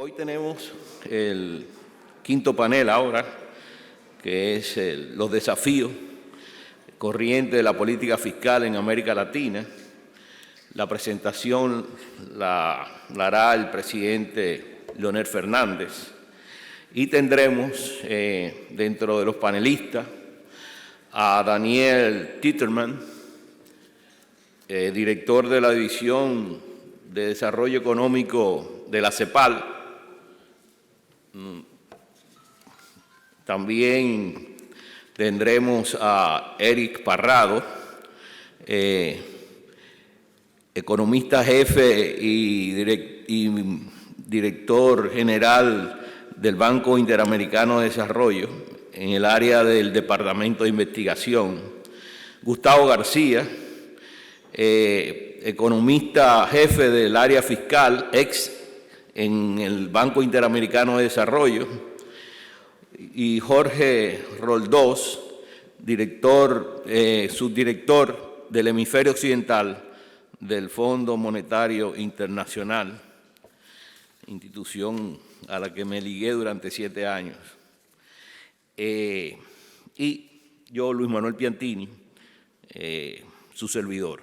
Hoy tenemos el quinto panel ahora, que es los desafíos corrientes de la política fiscal en América Latina. La presentación la hará el presidente Leonel Fernández y tendremos dentro de los panelistas a Daniel Titterman, director de la División de Desarrollo Económico de la CEPAL. También tendremos a Eric Parrado, economista jefe y director general del Banco Interamericano de Desarrollo en el área del Departamento de Investigación. Gustavo García, economista jefe del área fiscal, en el Banco Interamericano de Desarrollo, y Jorge Roldós, subdirector del Hemisferio Occidental del Fondo Monetario Internacional, institución a la que me ligué durante 7 años. Y yo, Luis Manuel Piantini, su servidor.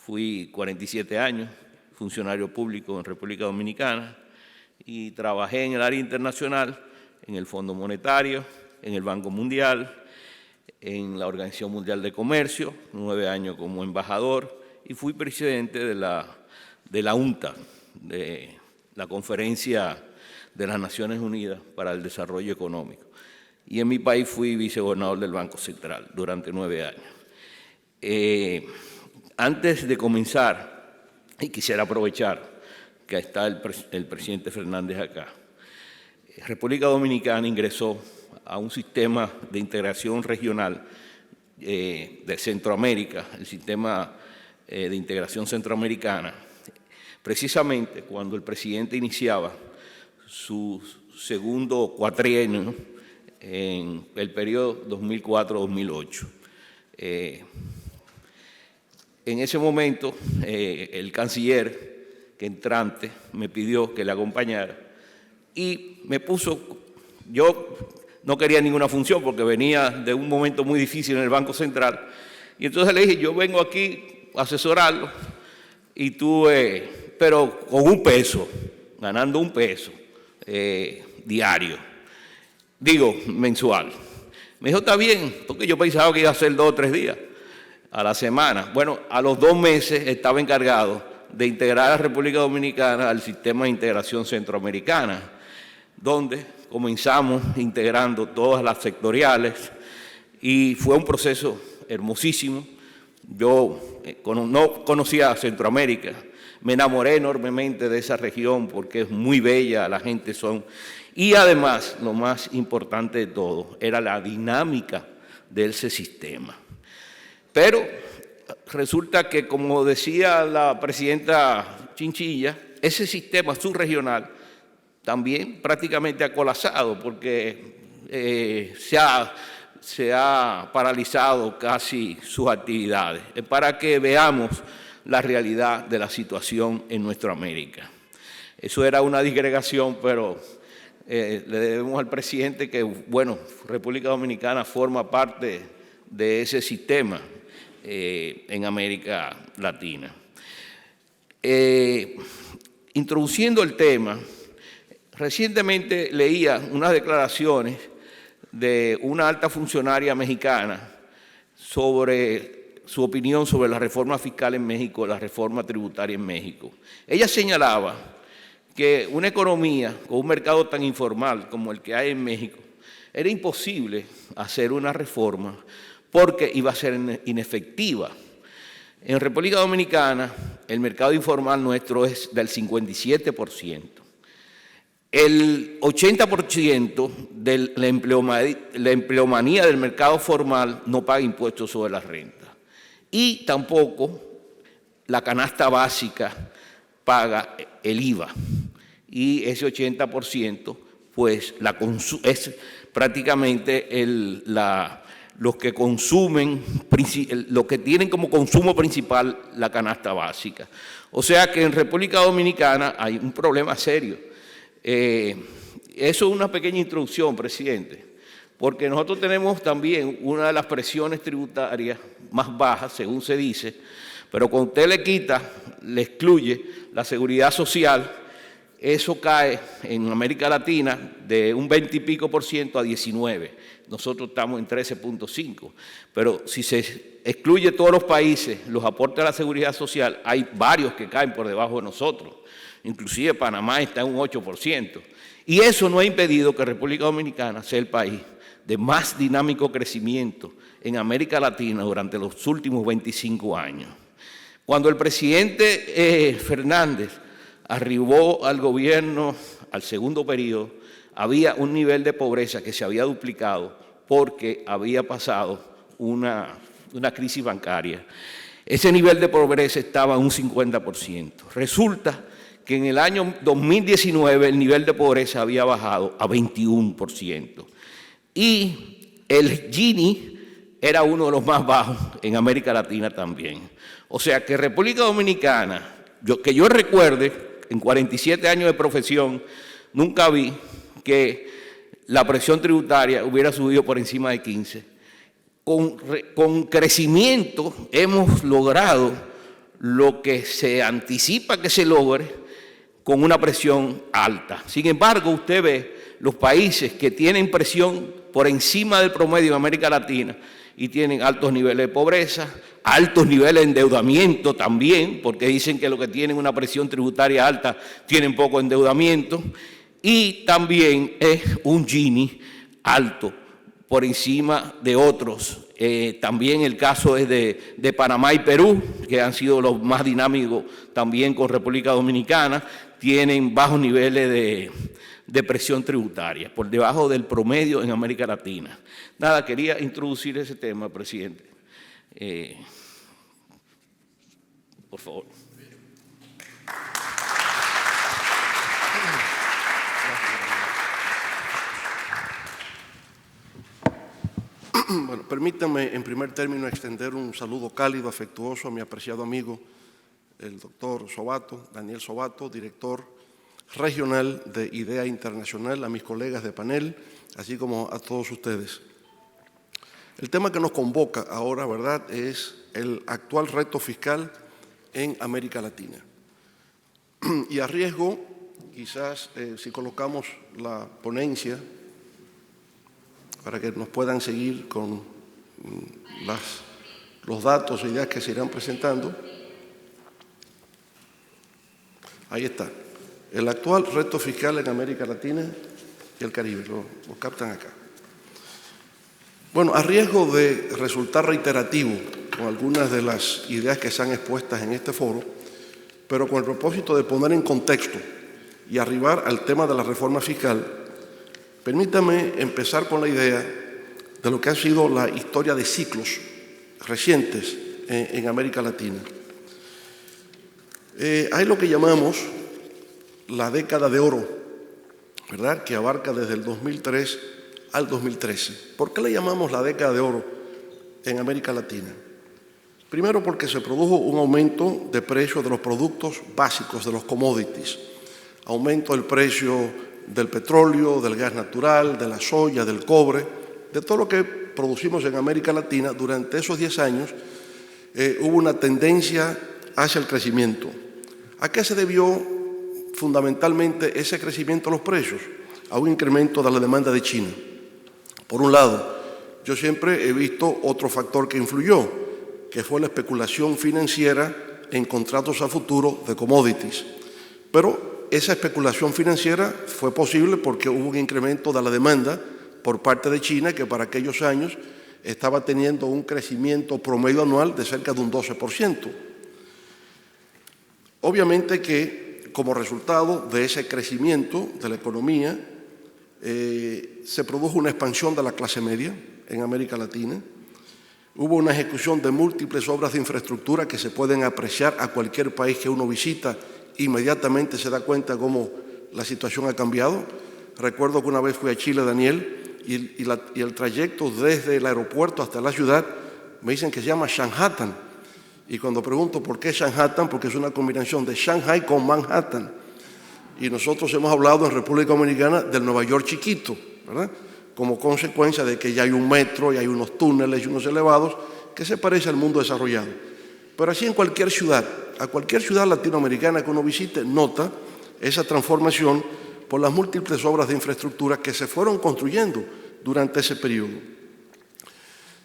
Fui 47 años funcionario público en República Dominicana y trabajé en el área internacional, en el Fondo Monetario, en el Banco Mundial, en la Organización Mundial de Comercio, 9 años como embajador, y fui presidente de la UNTA, de la Conferencia de las Naciones Unidas para el Desarrollo Económico. Y en mi país fui vicegobernador del Banco Central durante 9 años. Antes de comenzar, y quisiera aprovechar que está el presidente Fernández acá, República Dominicana ingresó a un sistema de integración regional de Centroamérica, el sistema de integración centroamericana, precisamente cuando el presidente iniciaba su segundo cuatrienio en el periodo 2004-2008. En ese momento, el canciller entrante me pidió que le acompañara y me puso, yo no quería ninguna función porque venía de un momento muy difícil en el Banco Central, y entonces le dije, yo vengo aquí a asesorarlo, y tú, pero con un peso, ganando un peso diario, digo, mensual. Me dijo, está bien, porque yo pensaba que iba a ser 2 o 3 días a la semana. Bueno, a los 2 meses estaba encargado de integrar a la República Dominicana al sistema de integración centroamericana, donde comenzamos integrando todas las sectoriales y fue un proceso hermosísimo. Yo no conocía Centroamérica, me enamoré enormemente de esa región porque es muy bella, la gente son... Y además, lo más importante de todo, era la dinámica de ese sistema. Pero resulta que, como decía la presidenta Chinchilla, ese sistema subregional también prácticamente ha colapsado porque se ha paralizado casi sus actividades, para que veamos la realidad de la situación en nuestra América. Eso era una disgregación, pero le debemos al presidente que, bueno, República Dominicana forma parte de ese sistema en América Latina. Introduciendo el tema, recientemente leía unas declaraciones de una alta funcionaria mexicana sobre su opinión sobre la reforma fiscal en México, la reforma tributaria en México. Ella señalaba que una economía con un mercado tan informal como el que hay en México, era imposible hacer una reforma porque iba a ser inefectiva. En República Dominicana, el mercado informal nuestro es del 57%. El 80% de la empleomanía del mercado formal no paga impuestos sobre la renta. Y tampoco la canasta básica paga el IVA. Y ese 80%, pues, es prácticamente los que consumen, los que tienen como consumo principal la canasta básica. O sea que en República Dominicana hay un problema serio Eso es una pequeña introducción, presidente, porque nosotros tenemos también una de las presiones tributarias más bajas, según se dice, pero cuando usted le quita, le excluye la seguridad social, eso cae en América Latina de un 20 y pico % a 19%. Nosotros estamos en 13.5%. Pero si se excluye todos los países, los aportes a la seguridad social, hay varios que caen por debajo de nosotros. Inclusive Panamá está en un 8%. Y eso no ha impedido que República Dominicana sea el país de más dinámico crecimiento en América Latina durante los últimos 25 años. Cuando el presidente Fernández arribó al gobierno al segundo periodo, había un nivel de pobreza que se había duplicado porque había pasado una crisis bancaria. Ese nivel de pobreza estaba en un 50%. Resulta que en el año 2019 el nivel de pobreza había bajado a 21%. Y el Gini era uno de los más bajos en América Latina también. O sea que República Dominicana, que yo recuerde, en 47 años de profesión, nunca vi que la presión tributaria hubiera subido por encima de 15. Con crecimiento hemos logrado lo que se anticipa que se logre con una presión alta. Sin embargo, usted ve los países que tienen presión por encima del promedio en América Latina y tienen altos niveles de pobreza, altos niveles de endeudamiento también, porque dicen que los que tienen una presión tributaria alta tienen poco endeudamiento, y también es un Gini alto por encima de otros. También el caso es de Panamá y Perú, que han sido los más dinámicos también con República Dominicana, tienen bajos niveles de presión tributaria, por debajo del promedio en América Latina. Nada, quería introducir ese tema, presidente. Por favor. Bueno, permítame en primer término extender un saludo cálido, afectuoso a mi apreciado amigo, el doctor Sobato, Daniel Sobato, director regional de IDEA Internacional, a mis colegas de panel, así como a todos ustedes. El tema que nos convoca ahora, ¿verdad?, es el actual reto fiscal en América Latina. Y a riesgo, quizás, si colocamos la ponencia, para que nos puedan seguir con los datos e ideas que se irán presentando. Ahí está. El actual reto fiscal en América Latina y el Caribe. Lo captan acá. Bueno, a riesgo de resultar reiterativo con algunas de las ideas que se han expuestas en este foro, pero con el propósito de poner en contexto y arribar al tema de la reforma fiscal, permítame empezar con la idea de lo que ha sido la historia de ciclos recientes en América Latina. Hay lo que llamamos la década de oro, ¿verdad?, que abarca desde el 2003 al 2013. ¿Por qué le llamamos la década de oro en América Latina? Primero, porque se produjo un aumento de precios de los productos básicos, de los commodities, aumento del precio del petróleo, del gas natural, de la soya, del cobre, de todo lo que producimos en América Latina. Durante esos 10 años hubo una tendencia hacia el crecimiento. ¿A qué se debió fundamentalmente ese crecimiento de los precios? A un incremento de la demanda de China. Por un lado, yo siempre he visto otro factor que influyó, que fue la especulación financiera en contratos a futuro de commodities. Pero esa especulación financiera fue posible porque hubo un incremento de la demanda por parte de China, que para aquellos años estaba teniendo un crecimiento promedio anual de cerca de un 12%. Obviamente que como resultado de ese crecimiento de la economía, se produjo una expansión de la clase media en América Latina. Hubo una ejecución de múltiples obras de infraestructura que se pueden apreciar a cualquier país que uno visita. Inmediatamente se da cuenta cómo la situación ha cambiado. Recuerdo que una vez fui a Chile, Daniel, y el trayecto desde el aeropuerto hasta la ciudad, me dicen que se llama Shanhattan. Y cuando pregunto por qué Shanhattan, porque es una combinación de Shanghai con Manhattan. y nosotros hemos hablado en República Dominicana del Nueva York chiquito, ¿verdad? Como consecuencia de que ya hay un metro, y hay unos túneles y unos elevados que se parece al mundo desarrollado. Pero así en cualquier ciudad, a cualquier ciudad latinoamericana que uno visite, nota esa transformación por las múltiples obras de infraestructura que se fueron construyendo durante ese periodo.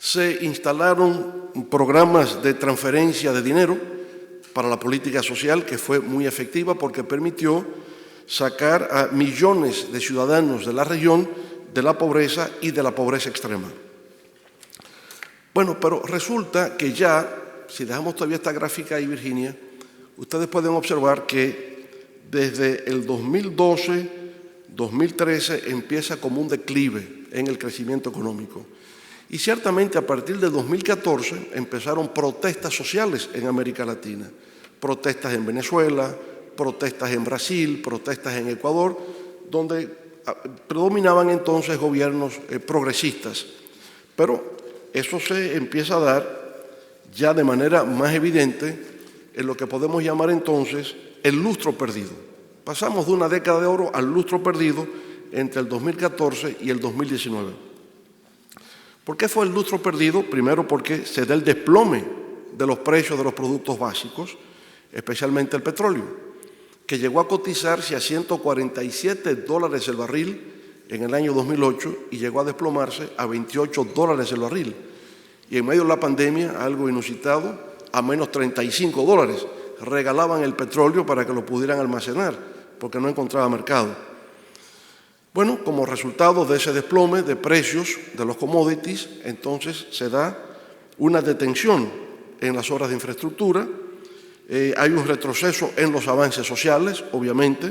Se instalaron programas de transferencia de dinero para la política social que fue muy efectiva porque permitió sacar a millones de ciudadanos de la región de la pobreza y de la pobreza extrema. Bueno, pero resulta que ya, si dejamos todavía esta gráfica ahí, Virginia, ustedes pueden observar que desde el 2012, 2013 empieza como un declive en el crecimiento económico. Y ciertamente a partir de 2014 empezaron protestas sociales en América Latina. Protestas en Venezuela, protestas en Brasil, protestas en Ecuador, donde predominaban entonces gobiernos progresistas. Pero eso se empieza a dar ya de manera más evidente en lo que podemos llamar entonces el lustro perdido. Pasamos de una década de oro al lustro perdido entre el 2014 y el 2019. ¿Por qué fue el lustro perdido? Primero porque se da el desplome de los precios de los productos básicos, especialmente el petróleo, que llegó a cotizarse a $147 el barril en el año 2008 y llegó a desplomarse a $28 el barril. Y en medio de la pandemia, algo inusitado, a menos $35. Regalaban el petróleo para que lo pudieran almacenar, porque no encontraba mercado. Bueno, como resultado de ese desplome de precios de los commodities, entonces se da una detención en las obras de infraestructura, hay un retroceso en los avances sociales, obviamente.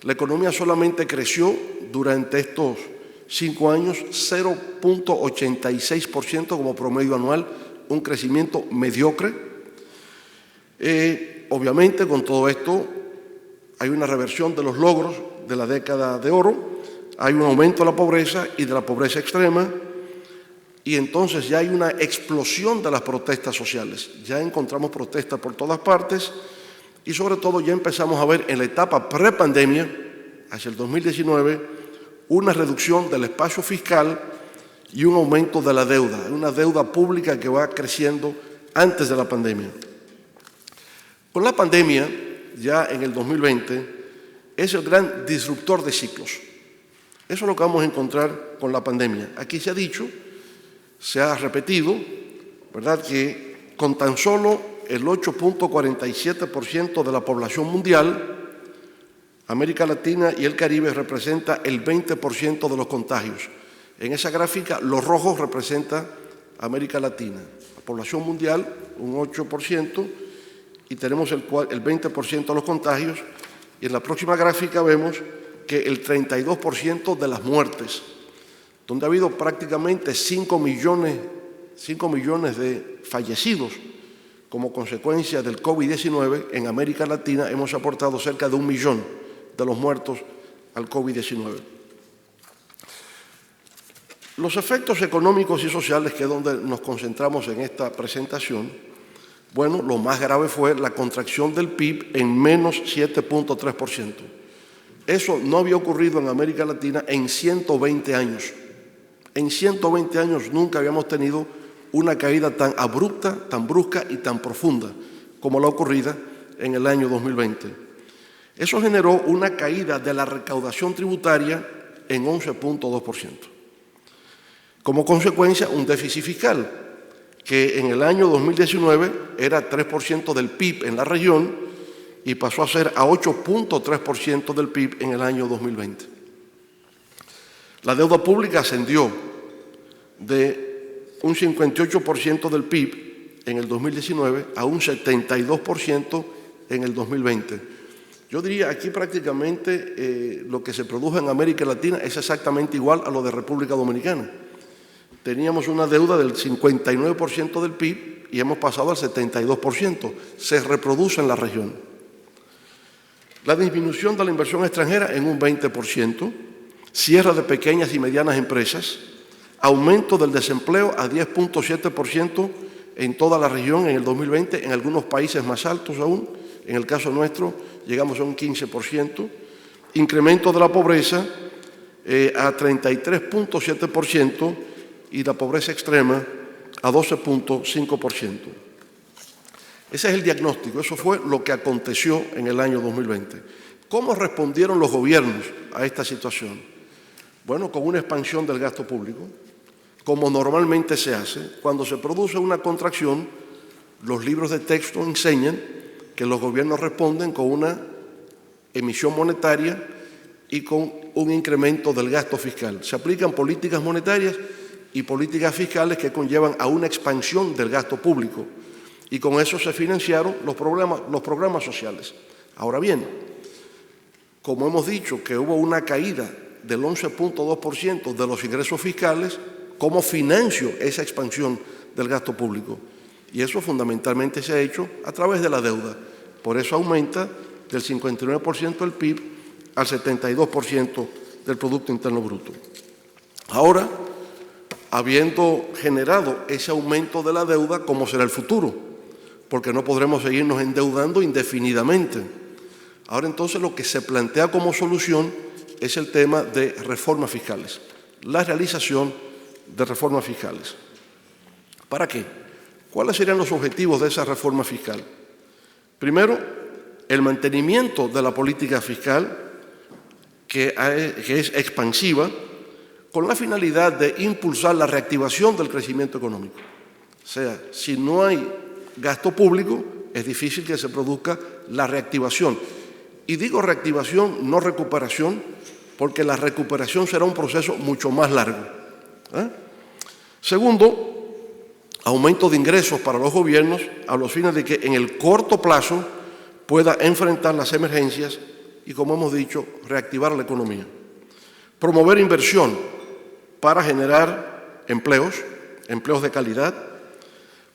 La economía solamente creció durante estos 5 años 0.86% como promedio anual, un crecimiento mediocre. Obviamente, con todo esto, hay una reversión de los logros de la década de oro, hay un aumento de la pobreza y de la pobreza extrema, y entonces ya hay una explosión de las protestas sociales. Ya encontramos protestas por todas partes y sobre todo ya empezamos a ver en la etapa prepandemia, hacia el 2019, una reducción del espacio fiscal y un aumento de la deuda, una deuda pública que va creciendo antes de la pandemia. Con la pandemia, ya en el 2020, es el gran disruptor de ciclos. Eso es lo que vamos a encontrar con la pandemia. Aquí se ha dicho, se ha repetido, ¿verdad?, que con tan solo el 8.47% de la población mundial, América Latina y el Caribe representa el 20% de los contagios. En esa gráfica, los rojos representan América Latina. La población mundial, un 8%, y tenemos el 20% de los contagios. Y en la próxima gráfica vemos que el 32% de las muertes, donde ha habido prácticamente 5 millones de fallecidos como consecuencia del COVID-19, en América Latina hemos aportado cerca de 1 millón de los muertos al COVID-19. Los efectos económicos y sociales, que es donde nos concentramos en esta presentación, bueno, lo más grave fue la contracción del PIB en menos 7.3%. Eso no había ocurrido en América Latina en 120 años. En 120 años nunca habíamos tenido una caída tan abrupta, tan brusca y tan profunda como la ocurrida en el año 2020. Eso generó una caída de la recaudación tributaria en 11.2%. Como consecuencia, un déficit fiscal que en el año 2019 era 3% del PIB en la región y pasó a ser a 8.3% del PIB en el año 2020. La deuda pública ascendió de un 58% del PIB en el 2019 a un 72% en el 2020. Yo diría aquí prácticamente lo que se produjo en América Latina es exactamente igual a lo de República Dominicana. Teníamos una deuda del 59% del PIB y hemos pasado al 72%. Se reproduce en la región. La disminución de la inversión extranjera en un 20%, cierre de pequeñas y medianas empresas, aumento del desempleo a 10.7% en toda la región en el 2020, en algunos países más altos aún, en el caso nuestro llegamos a un 15%, incremento de la pobreza a 33.7% y la pobreza extrema a 12.5%. Ese es el diagnóstico, eso fue lo que aconteció en el año 2020. ¿Cómo respondieron los gobiernos a esta situación? Bueno, con una expansión del gasto público, como normalmente se hace. Cuando se produce una contracción, los libros de texto enseñan que los gobiernos responden con una emisión monetaria y con un incremento del gasto fiscal. Se aplican políticas monetarias y políticas fiscales que conllevan a una expansión del gasto público. Y con eso se financiaron los programas sociales. Ahora bien, como hemos dicho que hubo una caída del 11.2% de los ingresos fiscales, ¿cómo financio esa expansión del gasto público? Y eso fundamentalmente se ha hecho a través de la deuda. Por eso aumenta del 59% del PIB al 72% del Producto Interno Bruto. Ahora, habiendo generado ese aumento de la deuda, ¿cómo será el futuro? Porque no podremos seguirnos endeudando indefinidamente. Ahora entonces lo que se plantea como solución es el tema de reformas fiscales, la realización de reformas fiscales. ¿Para qué? ¿Cuáles serían los objetivos de esa reforma fiscal? Primero, el mantenimiento de la política fiscal, que es expansiva, con la finalidad de impulsar la reactivación del crecimiento económico. O sea, si no hay gasto público, es difícil que se produzca la reactivación. Y digo reactivación, no recuperación, porque la recuperación será un proceso mucho más largo. Segundo, aumento de ingresos para los gobiernos a los fines de que en el corto plazo pueda enfrentar las emergencias y, como hemos dicho, reactivar la economía. Promover inversión para generar empleos de calidad,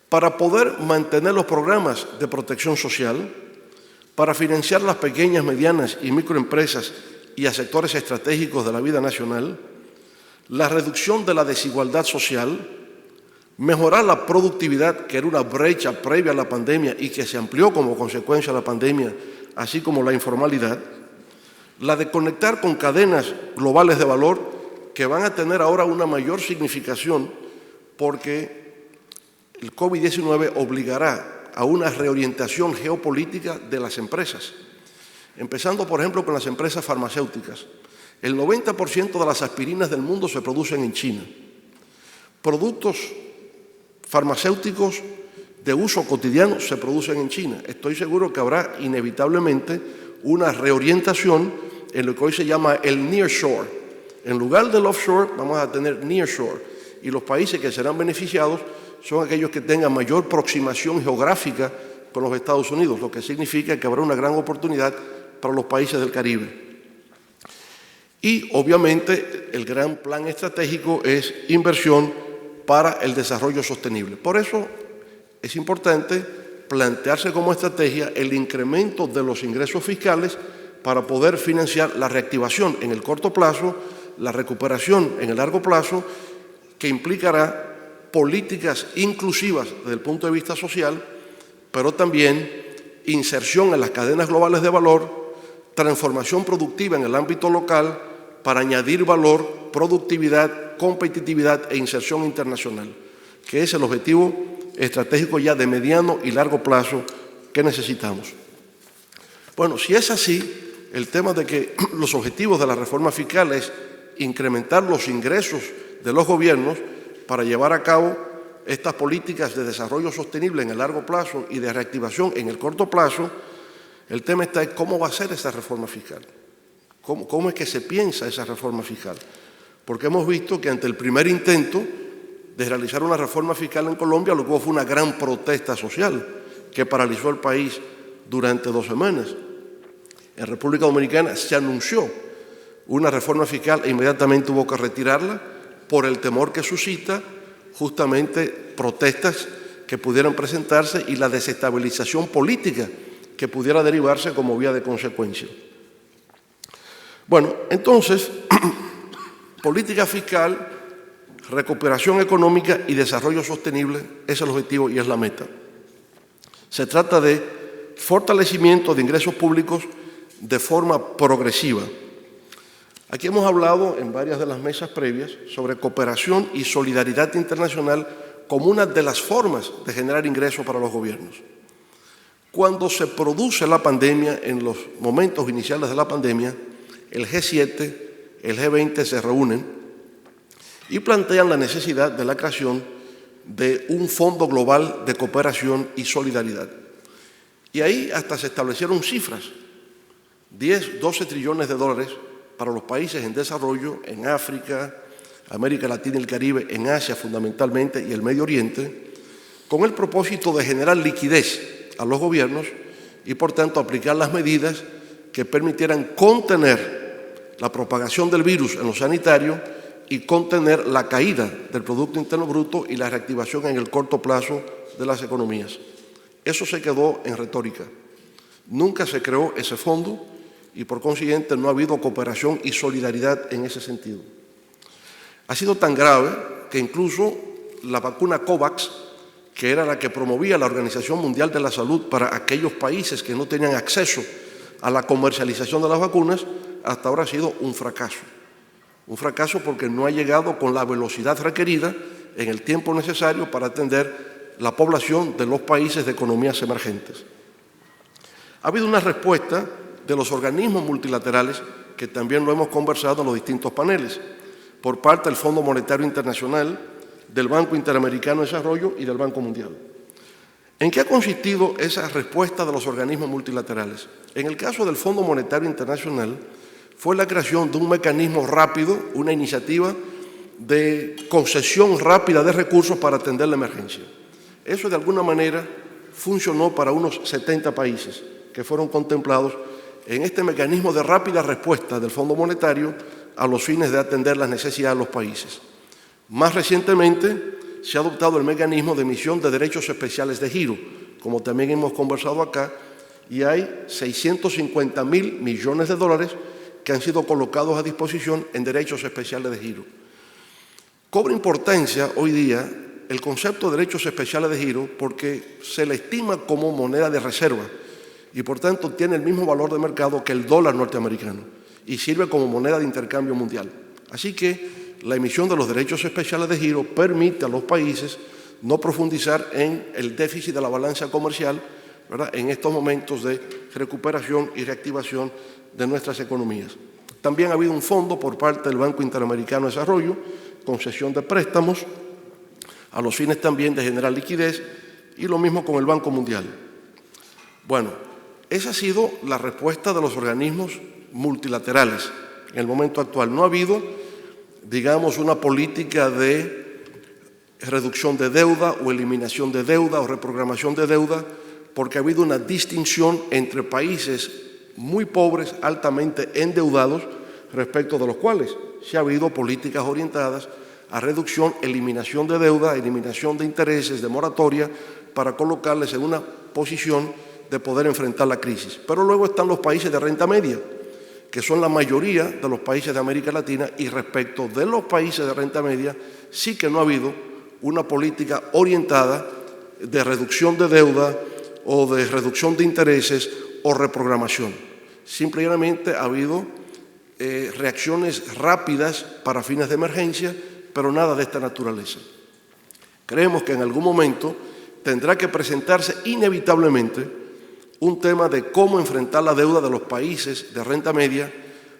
para poder mantener los programas de protección social, para financiar las pequeñas, medianas y microempresas y a sectores estratégicos de la vida nacional, la reducción de la desigualdad social, mejorar la productividad, que era una brecha previa a la pandemia y que se amplió como consecuencia de la pandemia, así como la informalidad, la de conectar con cadenas globales de valor que van a tener ahora una mayor significación porque el COVID-19 obligará a una reorientación geopolítica de las empresas, empezando, por ejemplo, con las empresas farmacéuticas. El 90% de las aspirinas del mundo se producen en China. Productos farmacéuticos de uso cotidiano se producen en China. Estoy seguro que habrá inevitablemente una reorientación en lo que hoy se llama el nearshore. En lugar del offshore vamos a tener nearshore, y los países que serán beneficiados son aquellos que tengan mayor aproximación geográfica con los Estados Unidos, lo que significa que habrá una gran oportunidad para los países del Caribe. Y obviamente el gran plan estratégico es inversión para el desarrollo sostenible. Por eso es importante plantearse como estrategia el incremento de los ingresos fiscales para poder financiar la reactivación en el corto plazo, la recuperación en el largo plazo, que implicará políticas inclusivas desde el punto de vista social, pero también inserción en las cadenas globales de valor, transformación productiva en el ámbito local para añadir valor, productividad, competitividad e inserción internacional, que es el objetivo estratégico ya de mediano y largo plazo que necesitamos. Bueno, si es así, el tema de que los objetivos de la reforma fiscal es incrementar los ingresos de los gobiernos para llevar a cabo estas políticas de desarrollo sostenible en el largo plazo y de reactivación en el corto plazo, el tema está en cómo va a ser esa reforma fiscal, cómo es que se piensa esa reforma fiscal. Porque hemos visto que ante el primer intento de realizar una reforma fiscal en Colombia, lo que hubo fue una gran protesta social que paralizó el país durante 2 semanas. En República Dominicana se anunció una reforma fiscal e inmediatamente hubo que retirarla por el temor que suscita justamente protestas que pudieran presentarse y la desestabilización política que pudiera derivarse como vía de consecuencia. Bueno, entonces, política fiscal, recuperación económica y desarrollo sostenible es el objetivo y es la meta. Se trata de fortalecimiento de ingresos públicos de forma progresiva, Aquí hemos hablado en varias de las mesas previas sobre cooperación y solidaridad internacional como una de las formas de generar ingresos para los gobiernos. Cuando se produce la pandemia, en los momentos iniciales de la pandemia, el G7, el G20 se reúnen y plantean la necesidad de la creación de un fondo global de cooperación y solidaridad. Y ahí hasta se establecieron cifras, 10, 12 trillones de dólares para los países en desarrollo, en África, América Latina y el Caribe, en Asia fundamentalmente y el Medio Oriente, con el propósito de generar liquidez a los gobiernos y por tanto aplicar las medidas que permitieran contener la propagación del virus en lo sanitario y contener la caída del Producto Interno Bruto y la reactivación en el corto plazo de las economías. Eso se quedó en retórica. Nunca se creó ese fondo y por consiguiente no ha habido cooperación y solidaridad en ese sentido. Ha sido tan grave que incluso la vacuna COVAX, que era la que promovía la Organización Mundial de la Salud para aquellos países que no tenían acceso a la comercialización de las vacunas, hasta ahora ha sido un fracaso. Un fracaso porque no ha llegado con la velocidad requerida en el tiempo necesario para atender la población de los países de economías emergentes. Ha habido una respuesta de los organismos multilaterales, que también lo hemos conversado en los distintos paneles, por parte del Fondo Monetario Internacional, del Banco Interamericano de Desarrollo y del Banco Mundial. ¿En qué ha consistido esa respuesta de los organismos multilaterales? En el caso del Fondo Monetario Internacional, fue la creación de un mecanismo rápido, una iniciativa de concesión rápida de recursos para atender la emergencia. Eso de alguna manera funcionó para unos 70 países que fueron contemplados en este mecanismo de rápida respuesta del Fondo Monetario a los fines de atender las necesidades de los países. Más recientemente se ha adoptado el mecanismo de emisión de derechos especiales de giro, como también hemos conversado acá, y hay 650.000 millones de dólares que han sido colocados a disposición en derechos especiales de giro. Cobra importancia hoy día el concepto de derechos especiales de giro porque se le estima como moneda de reserva y por tanto tiene el mismo valor de mercado que el dólar norteamericano y sirve como moneda de intercambio mundial. Así que la emisión de los derechos especiales de giro permite a los países no profundizar en el déficit de la balanza comercial, ¿verdad?, en estos momentos de recuperación y reactivación de nuestras economías. También ha habido un fondo por parte del Banco Interamericano de Desarrollo, concesión de préstamos, a los fines también de generar liquidez, y lo mismo con el Banco Mundial. Bueno, esa ha sido la respuesta de los organismos multilaterales en el momento actual. No ha habido, digamos, una política de reducción de deuda o eliminación de deuda o reprogramación de deuda, porque ha habido una distinción entre países muy pobres, altamente endeudados, respecto de los cuales sí ha habido políticas orientadas a reducción, eliminación de deuda, eliminación de intereses, de moratoria, para colocarles en una posición de poder enfrentar la crisis. Pero luego están los países de renta media, que son la mayoría de los países de América Latina, y respecto de los países de renta media sí que no ha habido una política orientada de reducción de deuda o de reducción de intereses o reprogramación. Simplemente ha habido reacciones rápidas para fines de emergencia, pero nada de esta naturaleza. Creemos que en algún momento tendrá que presentarse inevitablemente un tema de cómo enfrentar la deuda de los países de renta media,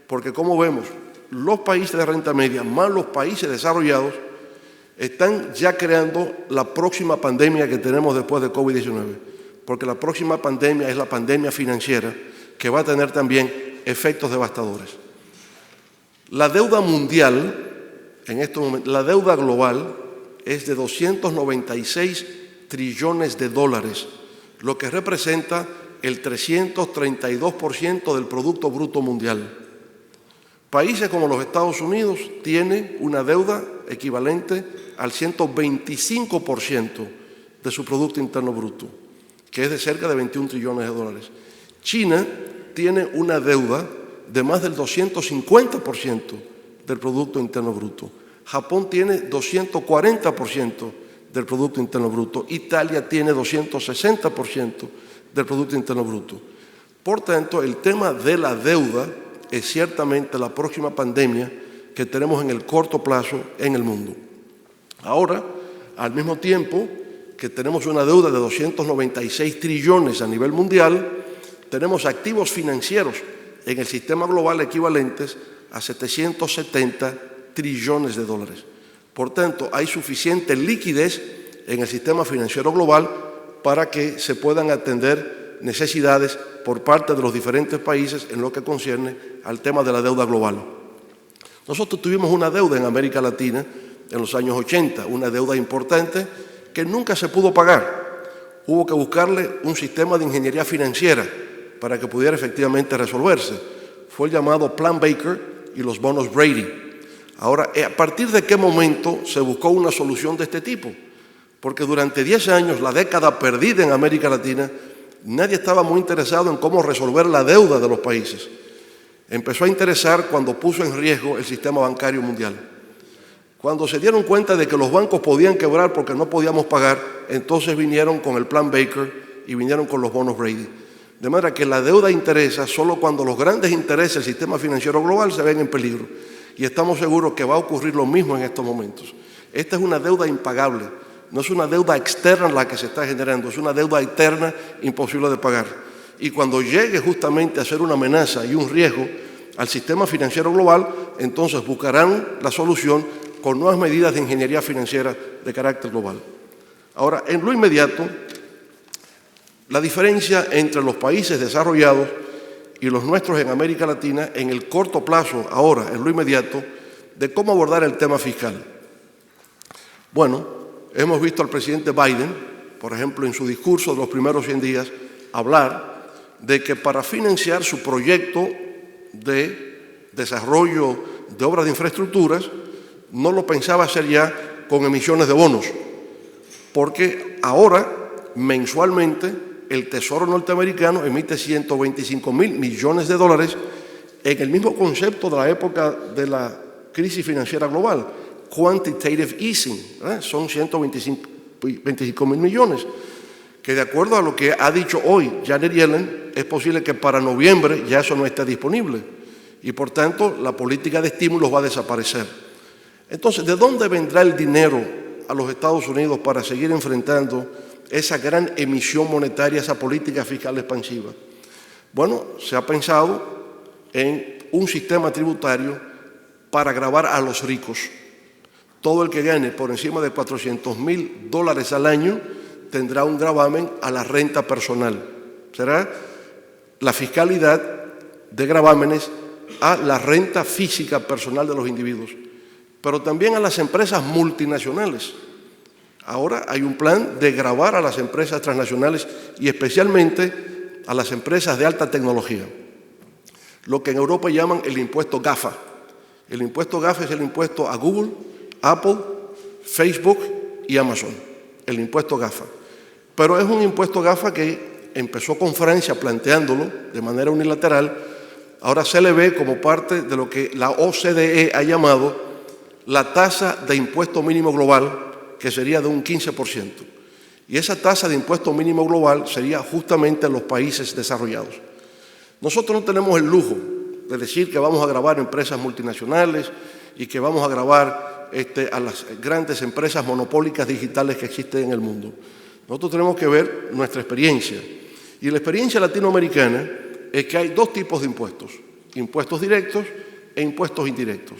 porque como vemos, los países de renta media más los países desarrollados están ya creando la próxima pandemia que tenemos después de COVID-19, porque la próxima pandemia es la pandemia financiera, que va a tener también efectos devastadores. La deuda mundial, en estos momentos, la deuda global es de 296 trillones de dólares, lo que representa el 332% del Producto Bruto Mundial. Países como los Estados Unidos tienen una deuda equivalente al 125% de su Producto Interno Bruto, que es de cerca de 21 trillones de dólares. China tiene una deuda de más del 250% del Producto Interno Bruto. Japón tiene 240% del Producto Interno Bruto. Italia tiene 260% del Producto Interno Bruto. Por tanto, el tema de la deuda es ciertamente la próxima pandemia que tenemos en el corto plazo en el mundo. Ahora, al mismo tiempo que tenemos una deuda de 296 trillones a nivel mundial, tenemos activos financieros en el sistema global equivalentes a 770 trillones de dólares. Por tanto, hay suficiente liquidez en el sistema financiero global para que se puedan atender necesidades por parte de los diferentes países en lo que concierne al tema de la deuda global. Nosotros tuvimos una deuda en América Latina en los años 80, una deuda importante que nunca se pudo pagar. Hubo que buscarle un sistema de ingeniería financiera para que pudiera efectivamente resolverse. Fue el llamado Plan Baker y los bonos Brady. Ahora, ¿a partir de qué momento se buscó una solución de este tipo? Porque durante 10 años, la década perdida en América Latina, nadie estaba muy interesado en cómo resolver la deuda de los países. Empezó a interesar cuando puso en riesgo el sistema bancario mundial. Cuando se dieron cuenta de que los bancos podían quebrar porque no podíamos pagar, entonces vinieron con el Plan Baker y vinieron con los bonos Brady. De manera que la deuda interesa solo cuando los grandes intereses del sistema financiero global se ven en peligro. Y estamos seguros que va a ocurrir lo mismo en estos momentos. Esta es una deuda impagable. No es una deuda externa la que se está generando, es una deuda eterna imposible de pagar. Y cuando llegue justamente a ser una amenaza y un riesgo al sistema financiero global, entonces buscarán la solución con nuevas medidas de ingeniería financiera de carácter global. Ahora, en lo inmediato, la diferencia entre los países desarrollados y los nuestros en América Latina, en el corto plazo, ahora, en lo inmediato, de cómo abordar el tema fiscal. Bueno, hemos visto al presidente Biden, por ejemplo, en su discurso de los primeros 100 días, hablar de que para financiar su proyecto de desarrollo de obras de infraestructuras, no lo pensaba hacer ya con emisiones de bonos, porque ahora, mensualmente, el Tesoro norteamericano emite 125.000 millones de dólares en el mismo concepto de la época de la crisis financiera global, quantitative easing, son 125.000 millones, que de acuerdo a lo que ha dicho hoy Janet Yellen, es posible que para noviembre ya eso no esté disponible y por tanto la política de estímulos va a desaparecer. Entonces, ¿de dónde vendrá el dinero a los Estados Unidos para seguir enfrentando esa gran emisión monetaria, esa política fiscal expansiva? Bueno, se ha pensado en un sistema tributario para gravar a los ricos. Todo el que gane por encima de $400.000 al año tendrá un gravamen a la renta personal. Será la fiscalidad de gravámenes a la renta física personal de los individuos, pero también a las empresas multinacionales. Ahora hay un plan de gravar a las empresas transnacionales y especialmente a las empresas de alta tecnología, lo que en Europa llaman el impuesto GAFA. El impuesto GAFA es el impuesto a Google, Apple, Facebook y Amazon, el impuesto GAFA. Pero es un impuesto GAFA que empezó con Francia planteándolo de manera unilateral, ahora se le ve como parte de lo que la OCDE ha llamado la tasa de impuesto mínimo global, que sería de un 15%. Y esa tasa de impuesto mínimo global sería justamente en los países desarrollados. Nosotros no tenemos el lujo de decir que vamos a gravar empresas multinacionales y que vamos a gravar a las grandes empresas monopólicas digitales que existen en el mundo. Nosotros tenemos que ver nuestra experiencia. Y la experiencia latinoamericana es que hay dos tipos de impuestos: impuestos directos e impuestos indirectos.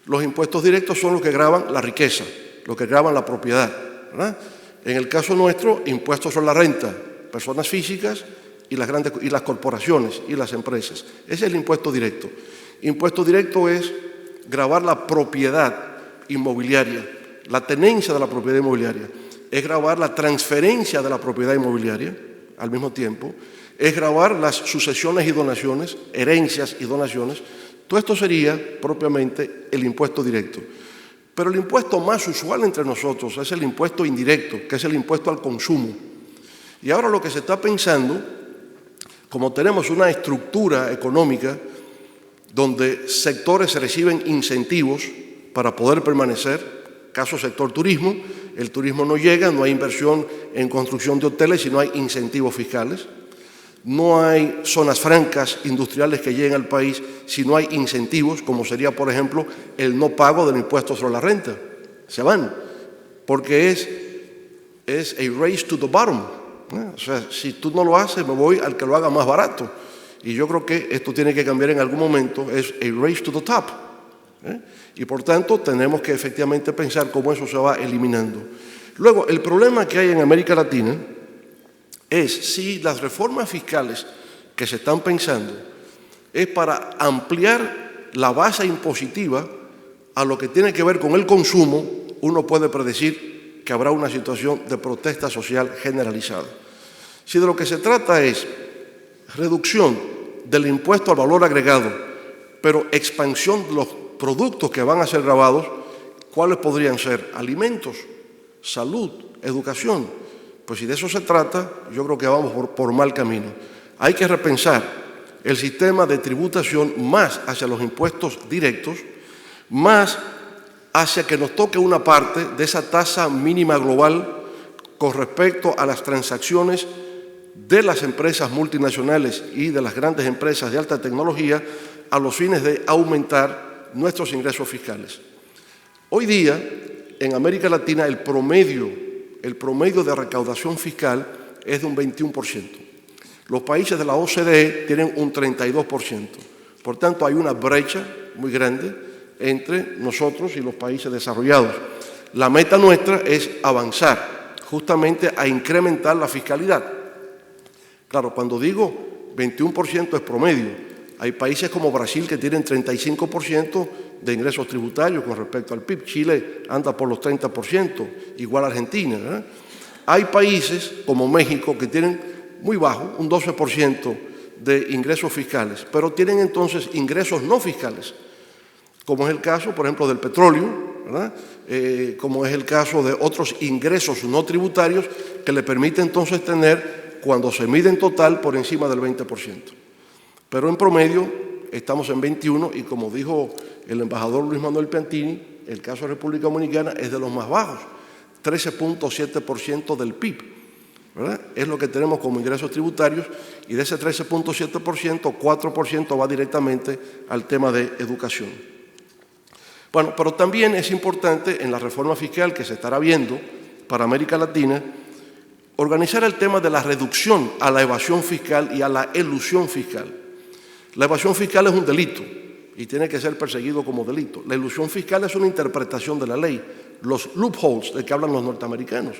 Los impuestos directos son los que gravan la riqueza, los que gravan la propiedad, ¿verdad? En el caso nuestro, impuestos sobre la renta, personas físicas y las corporaciones y las empresas. Ese es el impuesto directo. Impuesto directo es gravar la propiedad inmobiliaria, la tenencia de la propiedad inmobiliaria. Es gravar la transferencia de la propiedad inmobiliaria al mismo tiempo. Es gravar las sucesiones y donaciones, herencias y donaciones. Todo esto sería propiamente el impuesto directo. Pero el impuesto más usual entre nosotros es el impuesto indirecto, que es el impuesto al consumo. Y ahora lo que se está pensando, como tenemos una estructura económica donde sectores reciben incentivos para poder permanecer, caso sector turismo, el turismo no llega, no hay inversión en construcción de hoteles y no hay incentivos fiscales. no hay zonas francas industriales que lleguen al país si no hay incentivos, como sería, por ejemplo, el no pago del impuesto sobre la renta. Se van, porque es a race to the bottom. O sea, si tú no lo haces, me voy al que lo haga más barato. Y yo creo que esto tiene que cambiar en algún momento, es a race to the top. Y por tanto, tenemos que efectivamente pensar cómo eso se va eliminando. Luego, el problema que hay en América Latina es si las reformas fiscales que se están pensando es para ampliar la base impositiva a lo que tiene que ver con el consumo, uno puede predecir que habrá una situación de protesta social generalizada. Si de lo que se trata es reducción del impuesto al valor agregado, pero expansión de los productos que van a ser gravados, ¿cuáles podrían ser? Alimentos, salud, educación. Pues si de eso se trata, yo creo que vamos por mal camino. Hay que repensar el sistema de tributación más hacia los impuestos directos, más hacia que nos toque una parte de esa tasa mínima global con respecto a las transacciones de las empresas multinacionales y de las grandes empresas de alta tecnología a los fines de aumentar nuestros ingresos fiscales. Hoy día, en América Latina, el promedio de recaudación fiscal es de un 21%. Los países de la OCDE tienen un 32%. Por tanto, hay una brecha muy grande entre nosotros y los países desarrollados. La meta nuestra es avanzar justamente a incrementar la fiscalidad. Claro, cuando digo 21% es promedio. Hay países como Brasil que tienen 35% de ingresos tributarios con respecto al PIB. Chile anda por los 30%, igual Argentina, ¿verdad? Hay países como México que tienen muy bajo, un 12% de ingresos fiscales, pero tienen entonces ingresos no fiscales, como es el caso, por ejemplo, del petróleo, ¿verdad? Como es el caso de otros ingresos no tributarios que le permiten entonces tener, cuando se mide en total, por encima del 20%. Pero en promedio estamos en 21 y como dijo el embajador Luis Manuel Piantini, el caso de República Dominicana es de los más bajos, 13.7% del PIB, ¿verdad? Es lo que tenemos como ingresos tributarios y de ese 13.7%, 4% va directamente al tema de educación. Bueno, pero también es importante en la reforma fiscal que se estará viendo para América Latina organizar el tema de la reducción a la evasión fiscal y a la elusión fiscal. La evasión fiscal es un delito y tiene que ser perseguido como delito. La elusión fiscal es una interpretación de la ley, los loopholes de que hablan los norteamericanos.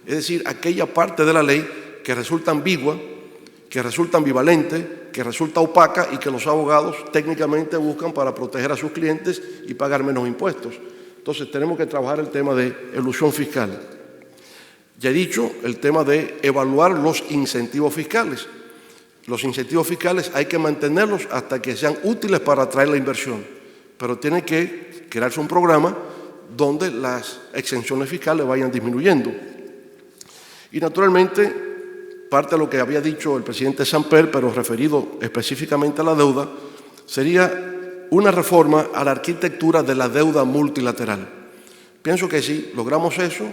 Es decir, aquella parte de la ley que resulta ambigua, que resulta ambivalente, que resulta opaca y que los abogados técnicamente buscan para proteger a sus clientes y pagar menos impuestos. Entonces tenemos que trabajar el tema de elusión fiscal. Ya he dicho el tema de evaluar los incentivos fiscales. Los incentivos fiscales hay que mantenerlos hasta que sean útiles para atraer la inversión, pero tiene que crearse un programa donde las exenciones fiscales vayan disminuyendo. Y naturalmente, parte de lo que había dicho el presidente Samper, pero referido específicamente a la deuda, sería una reforma a la arquitectura de la deuda multilateral. Pienso que si logramos eso,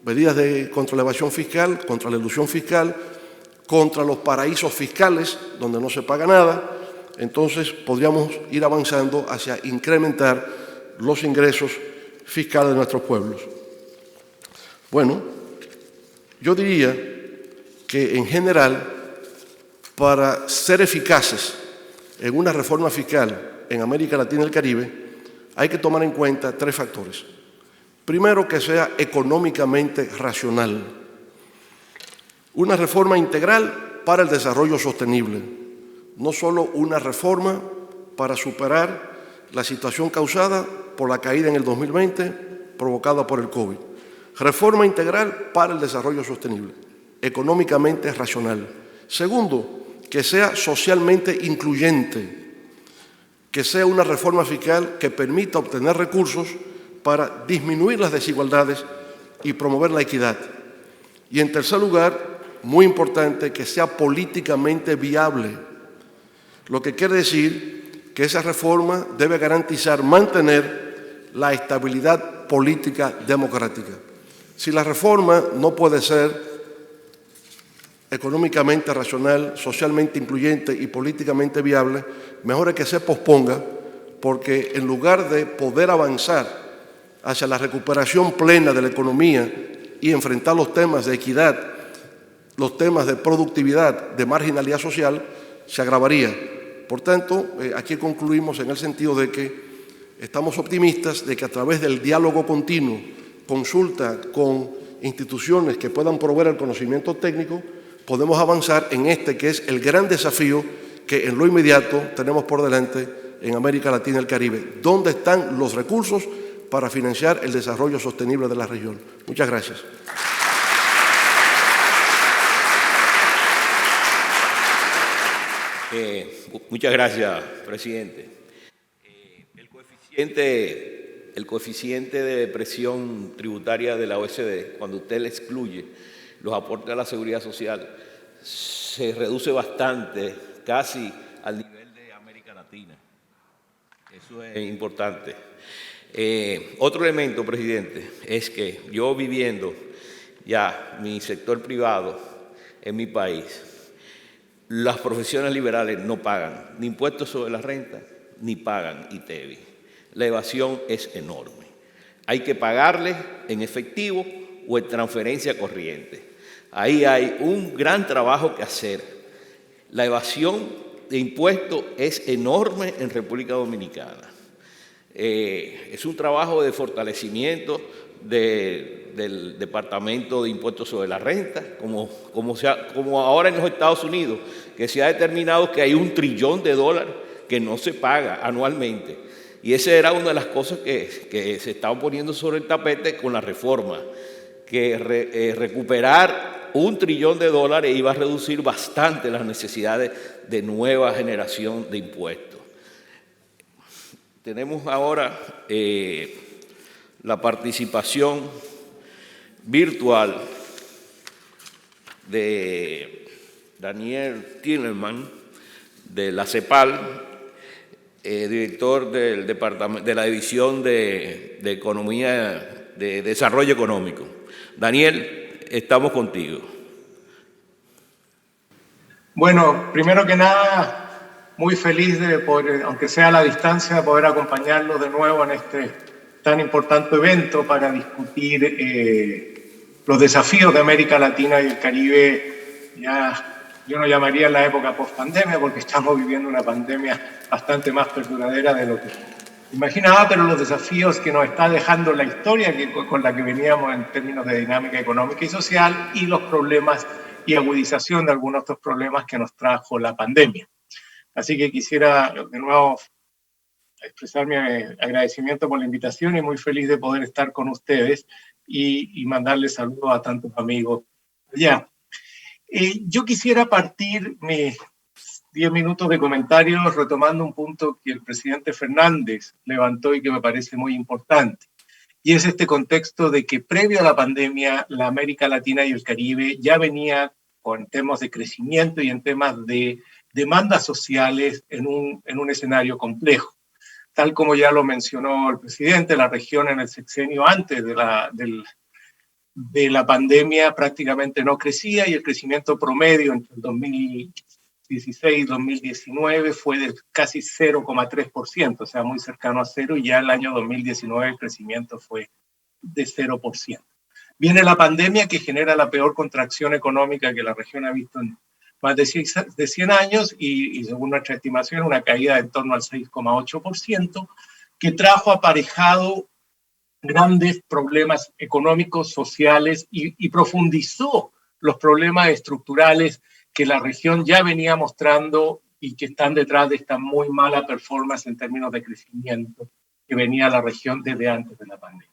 medidas contra la evasión fiscal, contra la elusión fiscal, contra los paraísos fiscales, donde no se paga nada, entonces podríamos ir avanzando hacia incrementar los ingresos fiscales de nuestros pueblos. Bueno, yo diría que en general, para ser eficaces en una reforma fiscal en América Latina y el Caribe, hay que tomar en cuenta 3 factores. Primero, que sea económicamente racional. Una reforma integral para el desarrollo sostenible. No solo una reforma para superar la situación causada por la caída en el 2020 provocada por el COVID. Reforma integral para el desarrollo sostenible, económicamente racional. Segundo, que sea socialmente incluyente, que sea una reforma fiscal que permita obtener recursos para disminuir las desigualdades y promover la equidad. Y en tercer lugar, muy importante, que sea políticamente viable, lo que quiere decir que esa reforma debe garantizar mantener la estabilidad política democrática. Si la reforma no puede ser económicamente racional, socialmente incluyente y políticamente viable, mejor es que se posponga, porque en lugar de poder avanzar hacia la recuperación plena de la economía y enfrentar los temas de equidad, los temas de productividad, de marginalidad social, se agravaría. Por tanto, aquí concluimos en el sentido de que estamos optimistas de que a través del diálogo continuo, consulta con instituciones que puedan proveer el conocimiento técnico, podemos avanzar en este que es el gran desafío que en lo inmediato tenemos por delante en América Latina y el Caribe. ¿Dónde están los recursos para financiar el desarrollo sostenible de la región? Muchas gracias. Muchas gracias, presidente. El coeficiente de presión tributaria de la OECD, cuando usted le excluye los aportes a la seguridad social, se reduce bastante, casi al nivel de América Latina. Eso es importante. Otro elemento, presidente, es que yo viviendo ya mi sector privado en mi país, las profesiones liberales no pagan ni impuestos sobre la renta, ni pagan ITEVI. La evasión es enorme. Hay que pagarle en efectivo o en transferencia corriente. Ahí hay un gran trabajo que hacer. La evasión de impuestos es enorme en República Dominicana. Es un trabajo de fortalecimiento del Departamento de Impuestos sobre la Renta, como ahora en los Estados Unidos, que se ha determinado que hay $1 trillón que no se paga anualmente. Y esa era una de las cosas que se estaban poniendo sobre el tapete con la reforma, que recuperar $1 trillón iba a reducir bastante las necesidades de nueva generación de impuestos. Tenemos ahora la participación virtual de Daniel Tillerman, de la CEPAL, director del departamento, de la División de Economía, de Desarrollo Económico. Daniel, estamos contigo. Bueno, primero que nada, muy feliz de poder, aunque sea a la distancia, poder acompañarlos de nuevo en este tan importante evento para discutir los desafíos de América Latina y el Caribe. Ya, yo no llamaría la época post-pandemia porque estamos viviendo una pandemia bastante más perduradera de lo que imaginaba, pero los desafíos que nos está dejando la historia con la que veníamos en términos de dinámica económica y social, y los problemas y agudización de algunos otros problemas que nos trajo la pandemia. Así que quisiera de nuevo expresar mi agradecimiento por la invitación y muy feliz de poder estar con ustedes y mandarles saludos a tantos amigos allá. Yo quisiera partir mis 10 minutos de comentarios retomando un punto que el presidente Fernández levantó y que me parece muy importante. Y es este contexto de que previo a la pandemia, la América Latina y el Caribe ya venía con temas de crecimiento y en temas de demandas sociales en un escenario complejo. Tal como ya lo mencionó el presidente, la región en el sexenio antes de la pandemia prácticamente no crecía y el crecimiento promedio entre el 2016 y 2019 fue de casi 0,3%, o sea, muy cercano a cero, y ya el año 2019 el crecimiento fue de 0%. Viene la pandemia que genera la peor contracción económica que la región ha visto en más de 100 años y según nuestra estimación una caída de en torno al 6,8%, que trajo aparejado grandes problemas económicos, sociales y profundizó los problemas estructurales que la región ya venía mostrando y que están detrás de esta muy mala performance en términos de crecimiento que venía la región desde antes de la pandemia.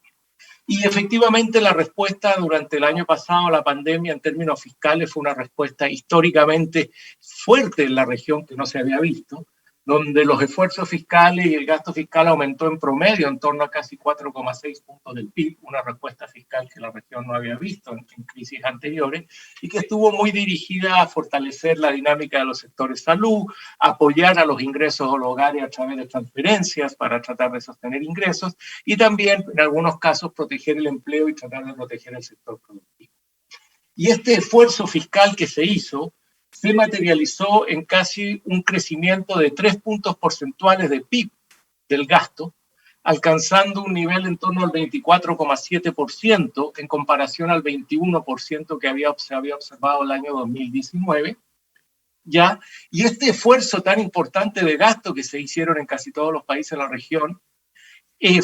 Y efectivamente la respuesta durante el año pasado a la pandemia en términos fiscales fue una respuesta históricamente fuerte en la región que no se había visto, donde los esfuerzos fiscales y el gasto fiscal aumentó en promedio en torno a casi 4,6 puntos del PIB, una respuesta fiscal que la región no había visto en crisis anteriores y que estuvo muy dirigida a fortalecer la dinámica de los sectores salud, apoyar a los ingresos de los hogares a través de transferencias para tratar de sostener ingresos y también en algunos casos proteger el empleo y tratar de proteger el sector productivo. Y este esfuerzo fiscal que se hizo se materializó en casi un crecimiento de 3 puntos porcentuales de PIB del gasto, alcanzando un nivel en torno al 24,7% en comparación al 21% que se había observado el año 2019. ¿Ya? Y este esfuerzo tan importante de gasto que se hicieron en casi todos los países de la región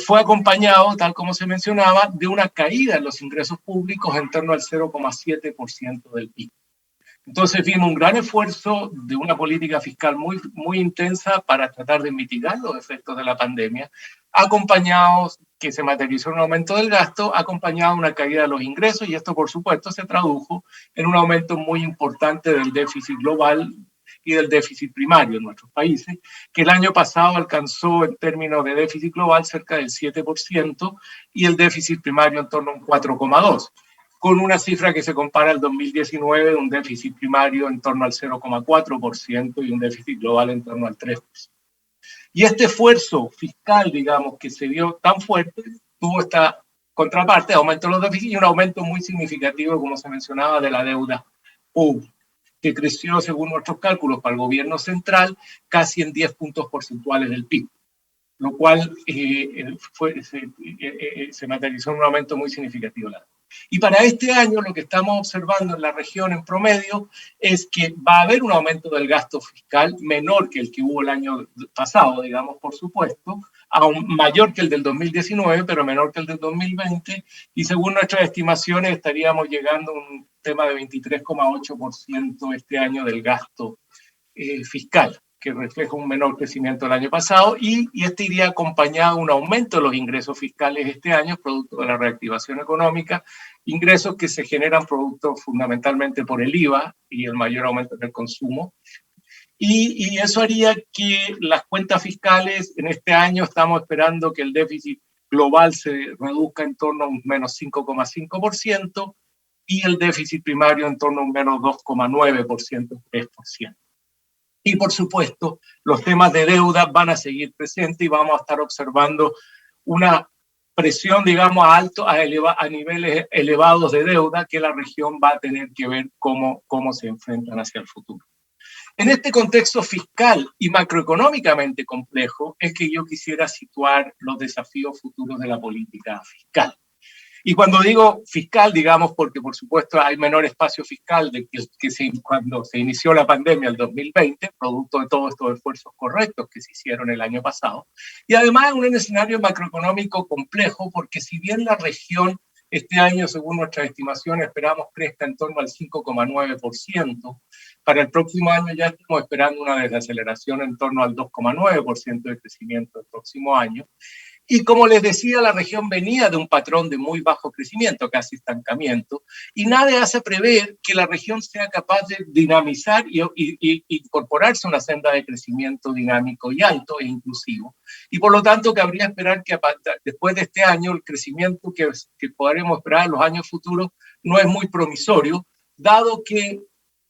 fue acompañado, tal como se mencionaba, de una caída en los ingresos públicos en torno al 0,7% del PIB. Entonces vimos un gran esfuerzo de una política fiscal muy intensa para tratar de mitigar los efectos de la pandemia, acompañados, que se materializó en un aumento del gasto, acompañado de una caída de los ingresos, y esto por supuesto se tradujo en un aumento muy importante del déficit global y del déficit primario en nuestros países, que el año pasado alcanzó en términos de déficit global cerca del 7% y el déficit primario en torno a un 4,2%. Con una cifra que se compara al 2019 de un déficit primario en torno al 0,4% y un déficit global en torno al 3%. Y este esfuerzo fiscal, digamos, que se dio tan fuerte, tuvo esta contraparte, aumento de los déficits y un aumento muy significativo, como se mencionaba, de la deuda pública, que creció, según nuestros cálculos, para el gobierno central, casi en 10 puntos porcentuales del PIB, lo cual se materializó en un aumento muy significativo de la deuda. Y para este año lo que estamos observando en la región en promedio es que va a haber un aumento del gasto fiscal menor que el que hubo el año pasado, digamos, por supuesto, aún mayor que el del 2019, pero menor que el del 2020, y según nuestras estimaciones estaríamos llegando a un tema de 23,8% este año del gasto fiscal, que refleja un menor crecimiento del año pasado, y este iría acompañado de un aumento de los ingresos fiscales este año, producto de la reactivación económica, ingresos que se generan producto fundamentalmente por el IVA y el mayor aumento del consumo. Y eso haría que las cuentas fiscales en este año estamos esperando que el déficit global se reduzca en torno a un menos 5,5% y el déficit primario en torno a un menos 2,9%, 3%. Y por supuesto, los temas de deuda van a seguir presentes y vamos a estar observando una presión, digamos, a niveles elevados de deuda que la región va a tener que ver cómo se enfrentan hacia el futuro. En este contexto fiscal y macroeconómicamente complejo es que yo quisiera situar los desafíos futuros de la política fiscal. Y cuando digo fiscal, digamos, porque por supuesto hay menor espacio fiscal cuando se inició la pandemia el 2020, producto de todos estos esfuerzos correctos que se hicieron el año pasado. Y además es un escenario macroeconómico complejo, porque si bien la región este año, según nuestras estimaciones, esperamos crezca en torno al 5,9%, para el próximo año ya estamos esperando una desaceleración en torno al 2,9% de crecimiento el próximo año. Y como les decía, la región venía de un patrón de muy bajo crecimiento, casi estancamiento, y nada hace prever que la región sea capaz de dinamizar y incorporarse a una senda de crecimiento dinámico y alto e inclusivo. Y por lo tanto, cabría esperar que después de este año el crecimiento que podremos esperar en los años futuros no es muy promisorio, dado que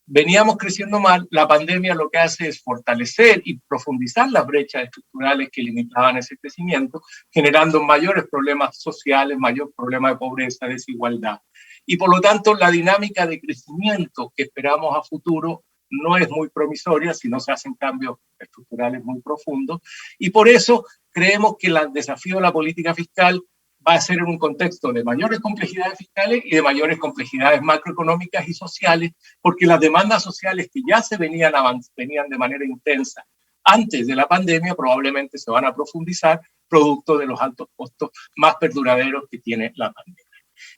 veníamos creciendo mal. La pandemia lo que hace es fortalecer y profundizar las brechas estructurales que limitaban ese crecimiento, generando mayores problemas sociales, mayor problema de pobreza, desigualdad. Y por lo tanto, la dinámica de crecimiento que esperamos a futuro no es muy promisoria si no se hacen cambios estructurales muy profundos. Y por eso creemos que el desafío de la política fiscal va a ser en un contexto de mayores complejidades fiscales y de mayores complejidades macroeconómicas y sociales, porque las demandas sociales que ya venían de manera intensa antes de la pandemia probablemente se van a profundizar, producto de los altos costos más perduraderos que tiene la pandemia.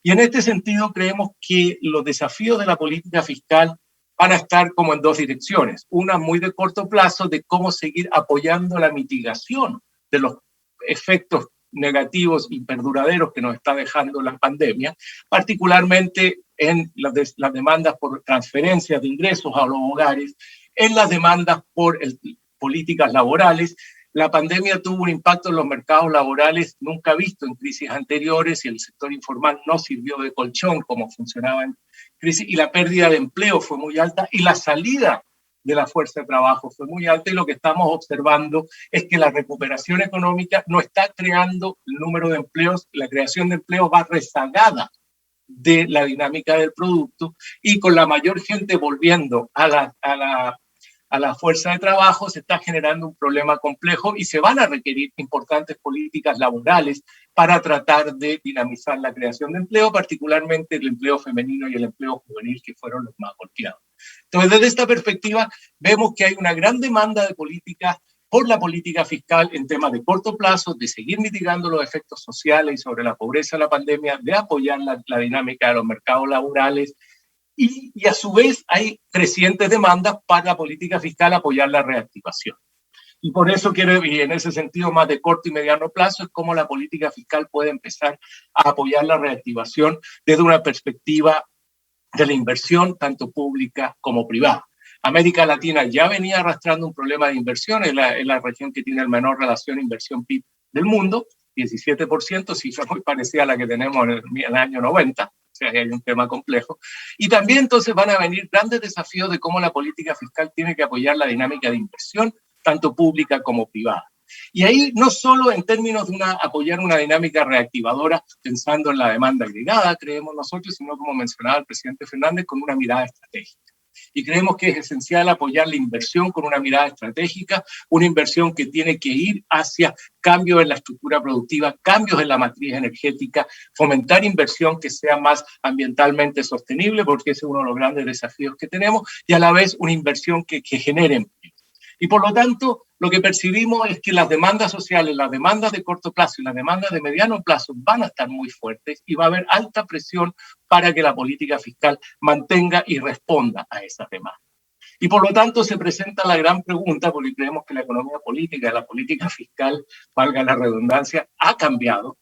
Y en este sentido creemos que los desafíos de la política fiscal van a estar como en dos direcciones. Una muy de corto plazo, de cómo seguir apoyando la mitigación de los efectos negativos y perduraderos que nos está dejando la pandemia, particularmente en las demandas por transferencias de ingresos a los hogares, en las demandas por políticas laborales. La pandemia tuvo un impacto en los mercados laborales nunca visto en crisis anteriores, y el sector informal no sirvió de colchón como funcionaba en crisis, y la pérdida de empleo fue muy alta, y la salida de la fuerza de trabajo fue muy alta, y lo que estamos observando es que la recuperación económica no está creando el número de empleos, la creación de empleos va rezagada de la dinámica del producto, y con la mayor gente volviendo a la fuerza de trabajo se está generando un problema complejo y se van a requerir importantes políticas laborales para tratar de dinamizar la creación de empleo, particularmente el empleo femenino y el empleo juvenil, que fueron los más golpeados. Entonces, desde esta perspectiva, vemos que hay una gran demanda de políticas por la política fiscal en temas de corto plazo, de seguir mitigando los efectos sociales y sobre la pobreza de la pandemia, de apoyar la dinámica de los mercados laborales, y a su vez hay crecientes demandas para la política fiscal apoyar la reactivación. Y por eso quiero, y en ese sentido más de corto y mediano plazo, es cómo la política fiscal puede empezar a apoyar la reactivación desde una perspectiva de la inversión, tanto pública como privada. América Latina ya venía arrastrando un problema de inversión, es la región que tiene el menor relación inversión-PIB del mundo, 17%, cifra muy parecida a la que tenemos en el año 90, o sea, hay un tema complejo. Y también entonces van a venir grandes desafíos de cómo la política fiscal tiene que apoyar la dinámica de inversión, tanto pública como privada. Y ahí no solo en términos de apoyar una dinámica reactivadora, pensando en la demanda agregada, creemos nosotros, sino como mencionaba el presidente Fernández, con una mirada estratégica. Y creemos que es esencial apoyar la inversión con una mirada estratégica, una inversión que tiene que ir hacia cambios en la estructura productiva, cambios en la matriz energética, fomentar inversión que sea más ambientalmente sostenible, porque ese es uno de los grandes desafíos que tenemos, y a la vez una inversión que genere empleo. Y por lo tanto, lo que percibimos es que las demandas sociales, las demandas de corto plazo y las demandas de mediano plazo van a estar muy fuertes y va a haber alta presión para que la política fiscal mantenga y responda a esas demandas. Y por lo tanto se presenta la gran pregunta, porque creemos que la economía política, la política fiscal, valga la redundancia, ha cambiado.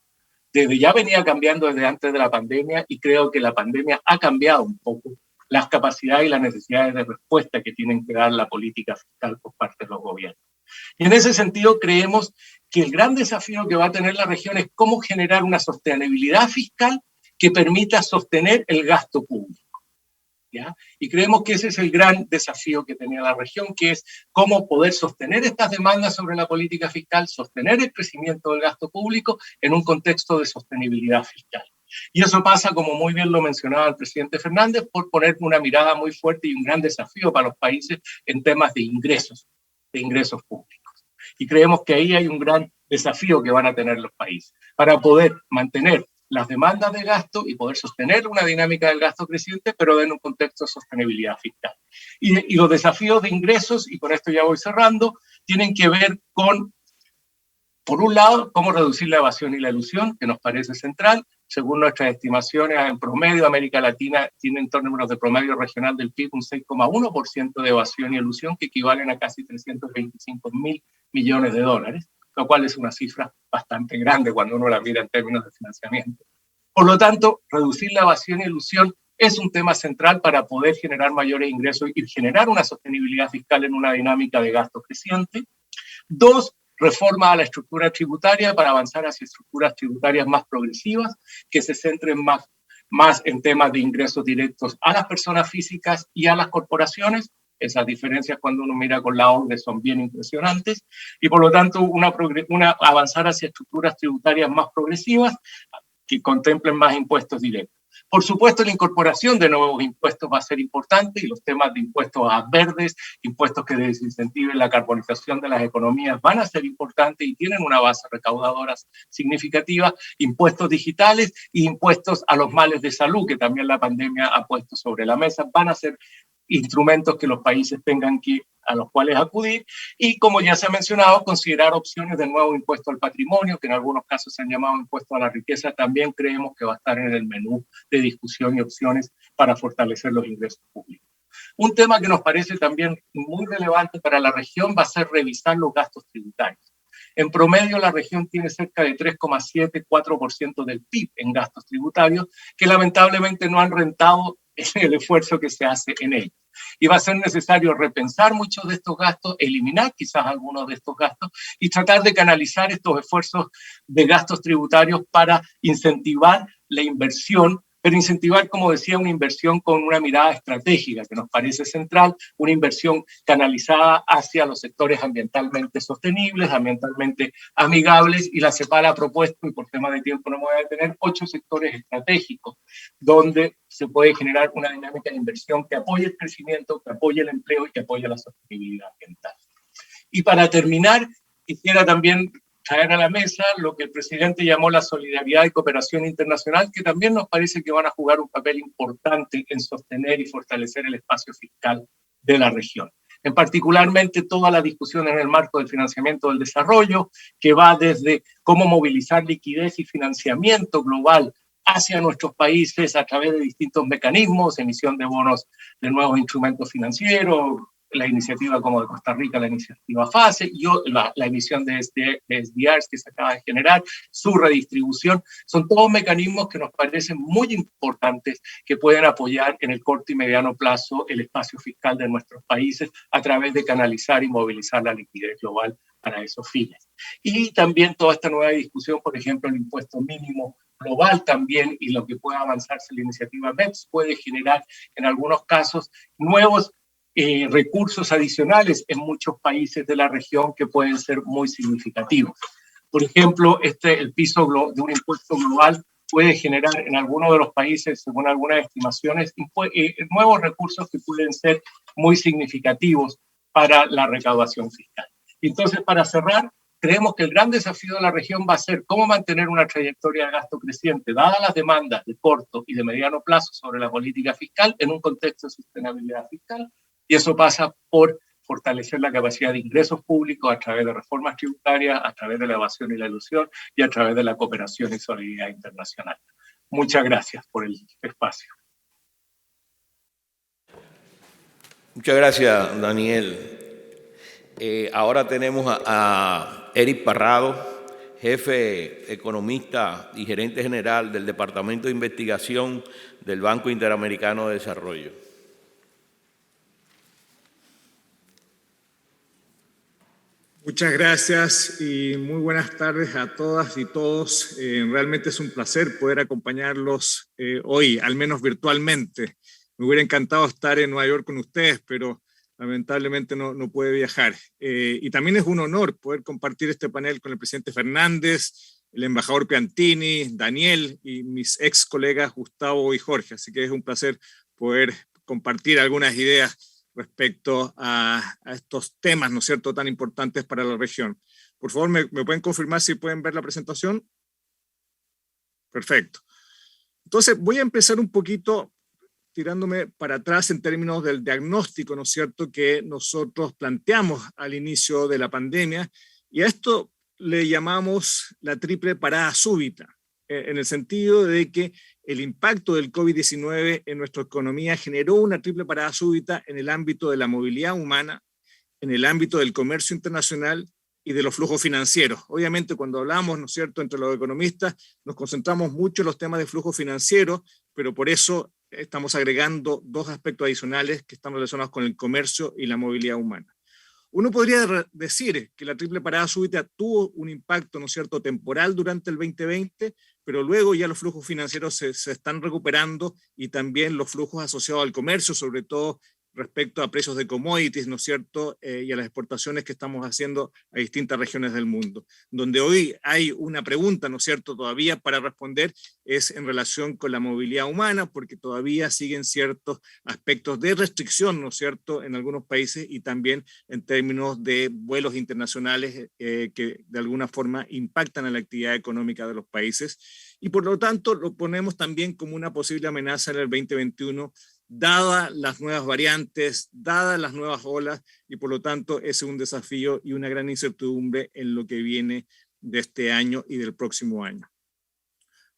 Ya venía cambiando desde antes de la pandemia, y creo que la pandemia ha cambiado un poco las capacidades y las necesidades de respuesta que tienen que dar la política fiscal por parte de los gobiernos. Y en ese sentido creemos que el gran desafío que va a tener la región es cómo generar una sostenibilidad fiscal que permita sostener el gasto público, ¿ya? Y creemos que ese es el gran desafío que tenía la región, que es cómo poder sostener estas demandas sobre la política fiscal, sostener el crecimiento del gasto público en un contexto de sostenibilidad fiscal. Y eso pasa, como muy bien lo mencionaba el presidente Fernández, por poner una mirada muy fuerte y un gran desafío para los países en temas de ingresos públicos. Y creemos que ahí hay un gran desafío que van a tener los países para poder mantener las demandas de gasto y poder sostener una dinámica del gasto creciente, pero en un contexto de sostenibilidad fiscal. Y los desafíos de ingresos, y con esto ya voy cerrando, tienen que ver con, por un lado, cómo reducir la evasión y la elusión, que nos parece central. Según nuestras estimaciones, en promedio, América Latina tiene en términos de promedio regional del PIB un 6,1% de evasión y elusión, que equivalen a casi 325.000 millones de dólares, lo cual es una cifra bastante grande cuando uno la mira en términos de financiamiento. Por lo tanto, reducir la evasión y elusión es un tema central para poder generar mayores ingresos y generar una sostenibilidad fiscal en una dinámica de gasto creciente. Dos, reforma a la estructura tributaria para avanzar hacia estructuras tributarias más progresivas, que se centren más en temas de ingresos directos a las personas físicas y a las corporaciones. Esas diferencias, cuando uno mira con la OCDE, son bien impresionantes. Y por lo tanto, avanzar hacia estructuras tributarias más progresivas que contemplen más impuestos directos. Por supuesto, la incorporación de nuevos impuestos va a ser importante, y los temas de impuestos a verdes, impuestos que desincentiven la carbonización de las economías, van a ser importantes y tienen una base recaudadora significativa. Impuestos digitales y impuestos a los males de salud, que también la pandemia ha puesto sobre la mesa, van a ser instrumentos que los países tengan a los cuales acudir. Y como ya se ha mencionado, considerar opciones de nuevo impuesto al patrimonio, que en algunos casos se han llamado impuesto a la riqueza, también creemos que va a estar en el menú de discusión y opciones para fortalecer los ingresos públicos. Un tema que nos parece también muy relevante para la región va a ser revisar los gastos tributarios. En promedio, la región tiene cerca de 3,74% del PIB en gastos tributarios, que lamentablemente no han rentado el esfuerzo que se hace en ello. Y va a ser necesario repensar muchos de estos gastos, eliminar quizás algunos de estos gastos y tratar de canalizar estos esfuerzos de gastos tributarios para incentivar la inversión pero incentivar, como decía, una inversión con una mirada estratégica que nos parece central, una inversión canalizada hacia los sectores ambientalmente sostenibles, ambientalmente amigables, y la CEPAL ha propuesto, y por tema de tiempo no me voy a detener, 8 sectores estratégicos donde se puede generar una dinámica de inversión que apoye el crecimiento, que apoye el empleo y que apoye la sostenibilidad ambiental. Y para terminar, quisiera también traer a la mesa lo que el presidente llamó la solidaridad y cooperación internacional, que también nos parece que van a jugar un papel importante en sostener y fortalecer el espacio fiscal de la región. En particularmente toda la discusión en el marco del financiamiento del desarrollo, que va desde cómo movilizar liquidez y financiamiento global hacia nuestros países a través de distintos mecanismos, emisión de bonos de nuevos instrumentos financieros, la iniciativa como de Costa Rica, la iniciativa FASE, y la emisión de SDRs que se acaba de generar, su redistribución, son todos mecanismos que nos parecen muy importantes que pueden apoyar en el corto y mediano plazo el espacio fiscal de nuestros países a través de canalizar y movilizar la liquidez global para esos fines. Y también toda esta nueva discusión, por ejemplo, el impuesto mínimo global también, y lo que pueda avanzarse en la iniciativa BEPS puede generar en algunos casos nuevos recursos adicionales en muchos países de la región que pueden ser muy significativos. Por ejemplo, el piso de un impuesto global puede generar en algunos de los países, según algunas estimaciones, nuevos recursos que pueden ser muy significativos para la recaudación fiscal. Entonces, para cerrar, creemos que el gran desafío de la región va a ser cómo mantener una trayectoria de gasto creciente, dadas las demandas de corto y de mediano plazo sobre la política fiscal en un contexto de sostenibilidad fiscal. Y eso pasa por fortalecer la capacidad de ingresos públicos a través de reformas tributarias, a través de la evasión y la elusión y a través de la cooperación y solidaridad internacional. Muchas gracias por el espacio. Muchas gracias, Daniel. Ahora tenemos a Eric Parrado, jefe economista y gerente general del Departamento de Investigación del Banco Interamericano de Desarrollo. Muchas gracias y muy buenas tardes a todas y todos. Realmente es un placer poder acompañarlos hoy, al menos virtualmente. Me hubiera encantado estar en Nueva York con ustedes, pero lamentablemente no puede viajar. Y también es un honor poder compartir este panel con el presidente Fernández, el embajador Piantini, Daniel y mis ex colegas Gustavo y Jorge. Así que es un placer poder compartir algunas ideas respecto a estos temas, ¿no es cierto?, tan importantes para la región. Por favor, ¿me pueden confirmar si pueden ver la presentación? Perfecto. Entonces, voy a empezar un poquito tirándome para atrás en términos del diagnóstico, ¿no es cierto?, que nosotros planteamos al inicio de la pandemia, y a esto le llamamos la triple parada súbita, en el sentido de que el impacto del COVID-19 en nuestra economía generó una triple parada súbita en el ámbito de la movilidad humana, en el ámbito del comercio internacional y de los flujos financieros. Obviamente, cuando hablamos, ¿no es cierto?, entre los economistas, nos concentramos mucho en los temas de flujos financieros, pero por eso estamos agregando dos aspectos adicionales que están relacionados con el comercio y la movilidad humana. Uno podría decir que la triple parada súbita tuvo un impacto, ¿no es cierto?, temporal durante el 2020, pero luego ya los flujos financieros se están recuperando y también los flujos asociados al comercio, sobre todo respecto a precios de commodities, ¿no es cierto?, y a las exportaciones que estamos haciendo a distintas regiones del mundo. Donde hoy hay una pregunta, ¿no es cierto?, todavía para responder, es en relación con la movilidad humana, porque todavía siguen ciertos aspectos de restricción, ¿no es cierto?, en algunos países y también en términos de vuelos internacionales que de alguna forma impactan a la actividad económica de los países. Y por lo tanto lo ponemos también como una posible amenaza en el 2021, dadas las nuevas variantes, dadas las nuevas olas, y por lo tanto ese es un desafío y una gran incertidumbre en lo que viene de este año y del próximo año.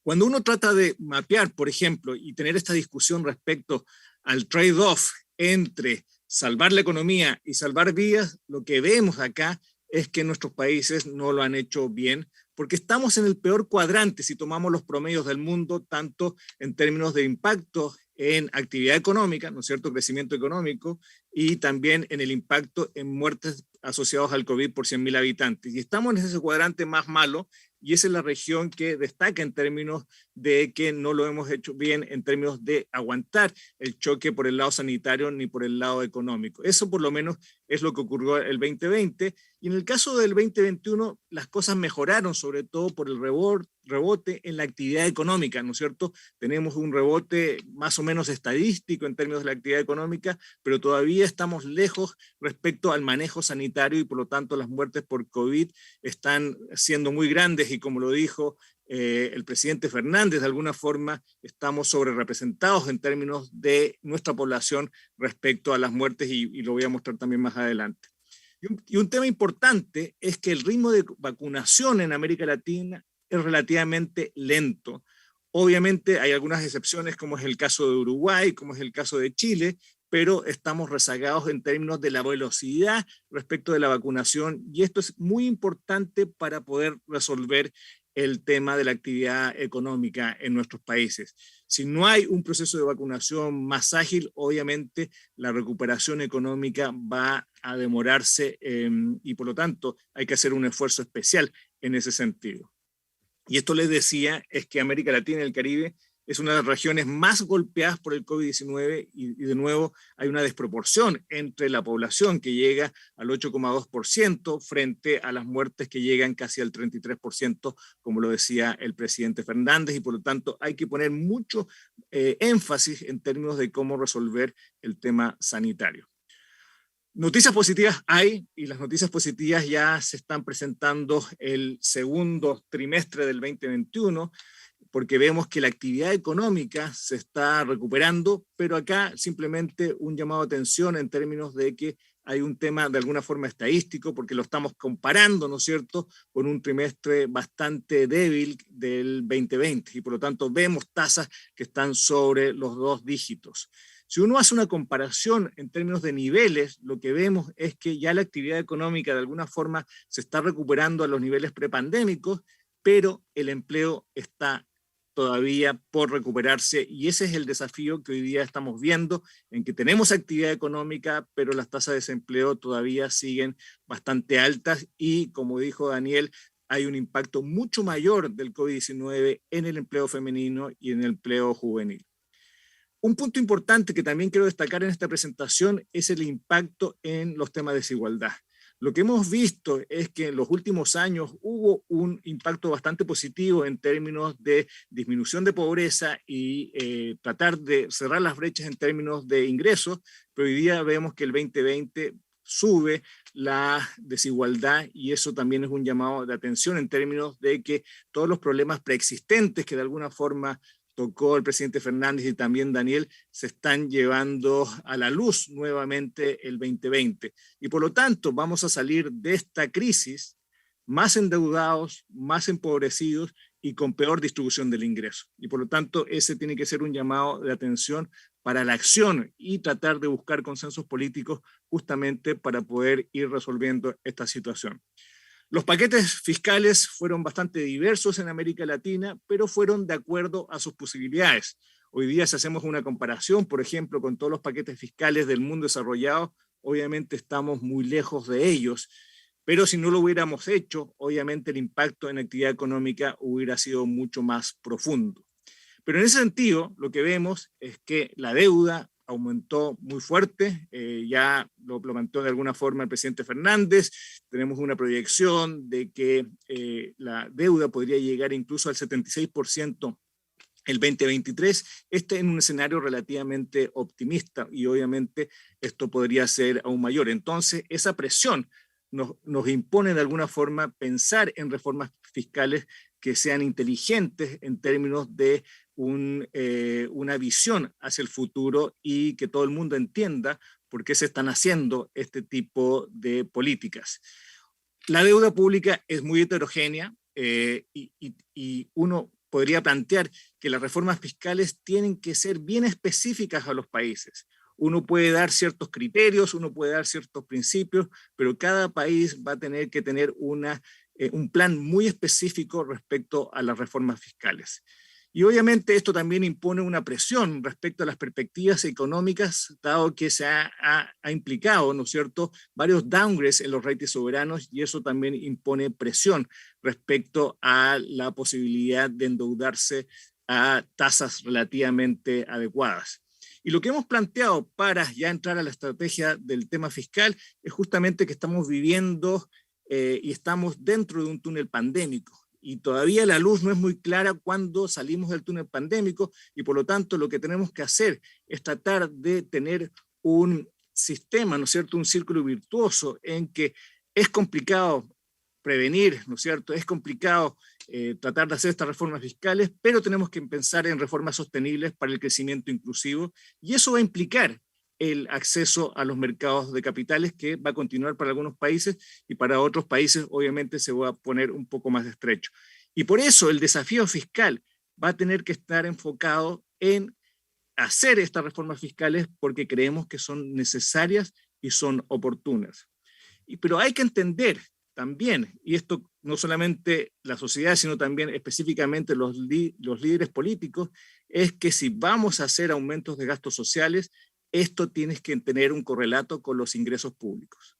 Cuando uno trata de mapear, por ejemplo, y tener esta discusión respecto al trade-off entre salvar la economía y salvar vidas, lo que vemos acá es que nuestros países no lo han hecho bien, porque estamos en el peor cuadrante si tomamos los promedios del mundo, tanto en términos de impacto en actividad económica, ¿no es cierto?, crecimiento económico, y también en el impacto en muertes asociados al COVID por 100.000 habitantes. Y estamos en ese cuadrante más malo y esa es la región que destaca en términos de que no lo hemos hecho bien en términos de aguantar el choque por el lado sanitario ni por el lado económico. Eso por lo menos es lo que ocurrió el 2020, y en el caso del 2021 las cosas mejoraron, sobre todo por el rebote en la actividad económica, ¿no es cierto? Tenemos un rebote más o menos estadístico en términos de la actividad económica, pero todavía estamos lejos respecto al manejo sanitario, y por lo tanto las muertes por COVID están siendo muy grandes, y como lo dijo el presidente Fernández, de alguna forma estamos sobre representados en términos de nuestra población respecto a las muertes, y lo voy a mostrar también más adelante. Y un tema importante es que el ritmo de vacunación en América Latina es relativamente lento. Obviamente hay algunas excepciones, como es el caso de Uruguay, como es el caso de Chile, pero estamos rezagados en términos de la velocidad respecto de la vacunación, y esto es muy importante para poder resolver el tema de la actividad económica en nuestros países. Si no hay un proceso de vacunación más ágil, obviamente la recuperación económica va a demorarse, y por lo tanto hay que hacer un esfuerzo especial en ese sentido. Y esto les decía, es que América Latina y el Caribe es una de las regiones más golpeadas por el COVID-19, y de nuevo hay una desproporción entre la población, que llega al 8,2% frente a las muertes que llegan casi al 33%, como lo decía el presidente Fernández, y por lo tanto hay que poner mucho énfasis en términos de cómo resolver el tema sanitario. Noticias positivas hay, y las noticias positivas ya se están presentando el segundo trimestre del 2021, porque vemos que la actividad económica se está recuperando, pero acá simplemente un llamado de atención en términos de que hay un tema de alguna forma estadístico, porque lo estamos comparando, ¿no es cierto?, con un trimestre bastante débil del 2020, y por lo tanto vemos tasas que están sobre los 2 dígitos. Si uno hace una comparación en términos de niveles, lo que vemos es que ya la actividad económica de alguna forma se está recuperando a los niveles prepandémicos, pero el empleo está todavía por recuperarse, y ese es el desafío que hoy día estamos viendo, en que tenemos actividad económica, pero las tasas de desempleo todavía siguen bastante altas, y como dijo Daniel, hay un impacto mucho mayor del COVID-19 en el empleo femenino y en el empleo juvenil. Un punto importante que también quiero destacar en esta presentación es el impacto en los temas de desigualdad. Lo que hemos visto es que en los últimos años hubo un impacto bastante positivo en términos de disminución de pobreza y tratar de cerrar las brechas en términos de ingresos, pero hoy día vemos que el 2020 sube la desigualdad, y eso también es un llamado de atención en términos de que todos los problemas preexistentes que de alguna forma tocó el presidente Fernández y también Daniel, se están llevando a la luz nuevamente el 2020. Y por lo tanto vamos a salir de esta crisis más endeudados, más empobrecidos y con peor distribución del ingreso. Y por lo tanto ese tiene que ser un llamado de atención para la acción, y tratar de buscar consensos políticos justamente para poder ir resolviendo esta situación. Los paquetes fiscales fueron bastante diversos en América Latina, pero fueron de acuerdo a sus posibilidades. Hoy día, si hacemos una comparación, por ejemplo, con todos los paquetes fiscales del mundo desarrollado, obviamente estamos muy lejos de ellos, pero si no lo hubiéramos hecho, obviamente el impacto en la actividad económica hubiera sido mucho más profundo. Pero en ese sentido, lo que vemos es que la deuda aumentó muy fuerte, ya lo planteó de alguna forma el presidente Fernández. Tenemos una proyección de que la deuda podría llegar incluso al 76% el 2023, en un escenario relativamente optimista, y obviamente esto podría ser aún mayor. Entonces, esa presión nos impone de alguna forma pensar en reformas fiscales que sean inteligentes en términos de una visión hacia el futuro, y que todo el mundo entienda por qué se están haciendo este tipo de políticas. La deuda pública es muy heterogénea, y uno podría plantear que las reformas fiscales tienen que ser bien específicas a los países. Uno puede dar ciertos criterios, uno puede dar ciertos principios, pero cada país va a tener que tener un plan muy específico respecto a las reformas fiscales. Y obviamente esto también impone una presión respecto a las perspectivas económicas, dado que se ha implicado, ¿no es cierto?, varios downgrades en los ratings soberanos, y eso también impone presión respecto a la posibilidad de endeudarse a tasas relativamente adecuadas. Y lo que hemos planteado para ya entrar a la estrategia del tema fiscal es justamente que estamos viviendo y estamos dentro de un túnel pandémico. Y todavía la luz no es muy clara cuando salimos del túnel pandémico, y por lo tanto lo que tenemos que hacer es tratar de tener un sistema, ¿no es cierto?, un círculo virtuoso en que es complicado prevenir, ¿no es cierto?, es complicado tratar de hacer estas reformas fiscales, pero tenemos que pensar en reformas sostenibles para el crecimiento inclusivo, y eso va a implicar el acceso a los mercados de capitales, que va a continuar para algunos países, y para otros países obviamente se va a poner un poco más estrecho. Y por eso el desafío fiscal va a tener que estar enfocado en hacer estas reformas fiscales, porque creemos que son necesarias y son oportunas. Pero hay que entender también, y esto no solamente la sociedad, sino también específicamente los líderes políticos, es que si vamos a hacer aumentos de gastos sociales, esto tiene que tener un correlato con los ingresos públicos.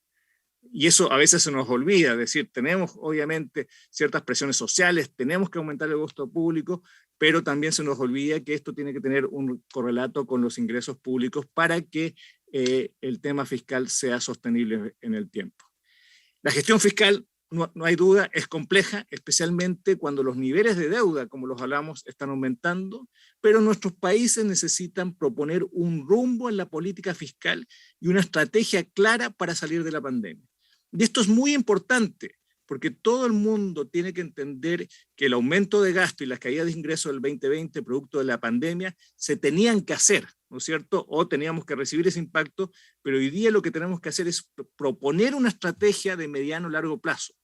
Y eso a veces se nos olvida, es decir, tenemos obviamente ciertas presiones sociales, tenemos que aumentar el gasto público, pero también se nos olvida que esto tiene que tener un correlato con los ingresos públicos para que el tema fiscal sea sostenible en el tiempo. La gestión fiscal, no hay duda, es compleja, especialmente cuando los niveles de deuda, como los hablamos, están aumentando, pero nuestros países necesitan proponer un rumbo en la política fiscal y una estrategia clara para salir de la pandemia. Y esto es muy importante, porque todo el mundo tiene que entender que el aumento de gasto y las caídas de ingresos del 2020, producto de la pandemia, se tenían que hacer, ¿no es cierto? O teníamos que recibir ese impacto, pero hoy día lo que tenemos que hacer es proponer una estrategia de mediano y largo plazo.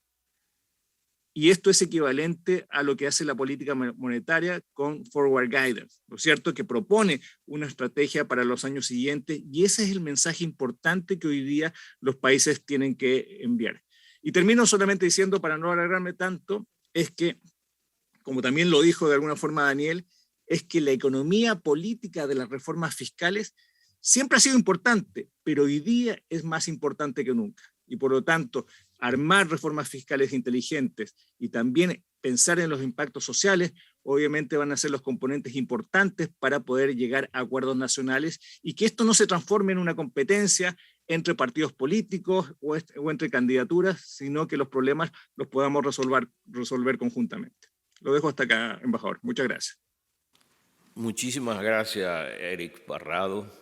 Y esto es equivalente a lo que hace la política monetaria con Forward Guidance, ¿no es cierto?, que propone una estrategia para los años siguientes, y ese es el mensaje importante que hoy día los países tienen que enviar. Y termino solamente diciendo, para no alargarme tanto, es que, como también lo dijo de alguna forma Daniel, es que la economía política de las reformas fiscales siempre ha sido importante, pero hoy día es más importante que nunca. Y por lo tanto, armar reformas fiscales inteligentes y también pensar en los impactos sociales, obviamente van a ser los componentes importantes para poder llegar a acuerdos nacionales, y que esto no se transforme en una competencia entre partidos políticos o entre candidaturas, sino que los problemas los podamos resolver conjuntamente. Lo dejo hasta acá, embajador. Muchas gracias. Muchísimas gracias, Eric Parrado,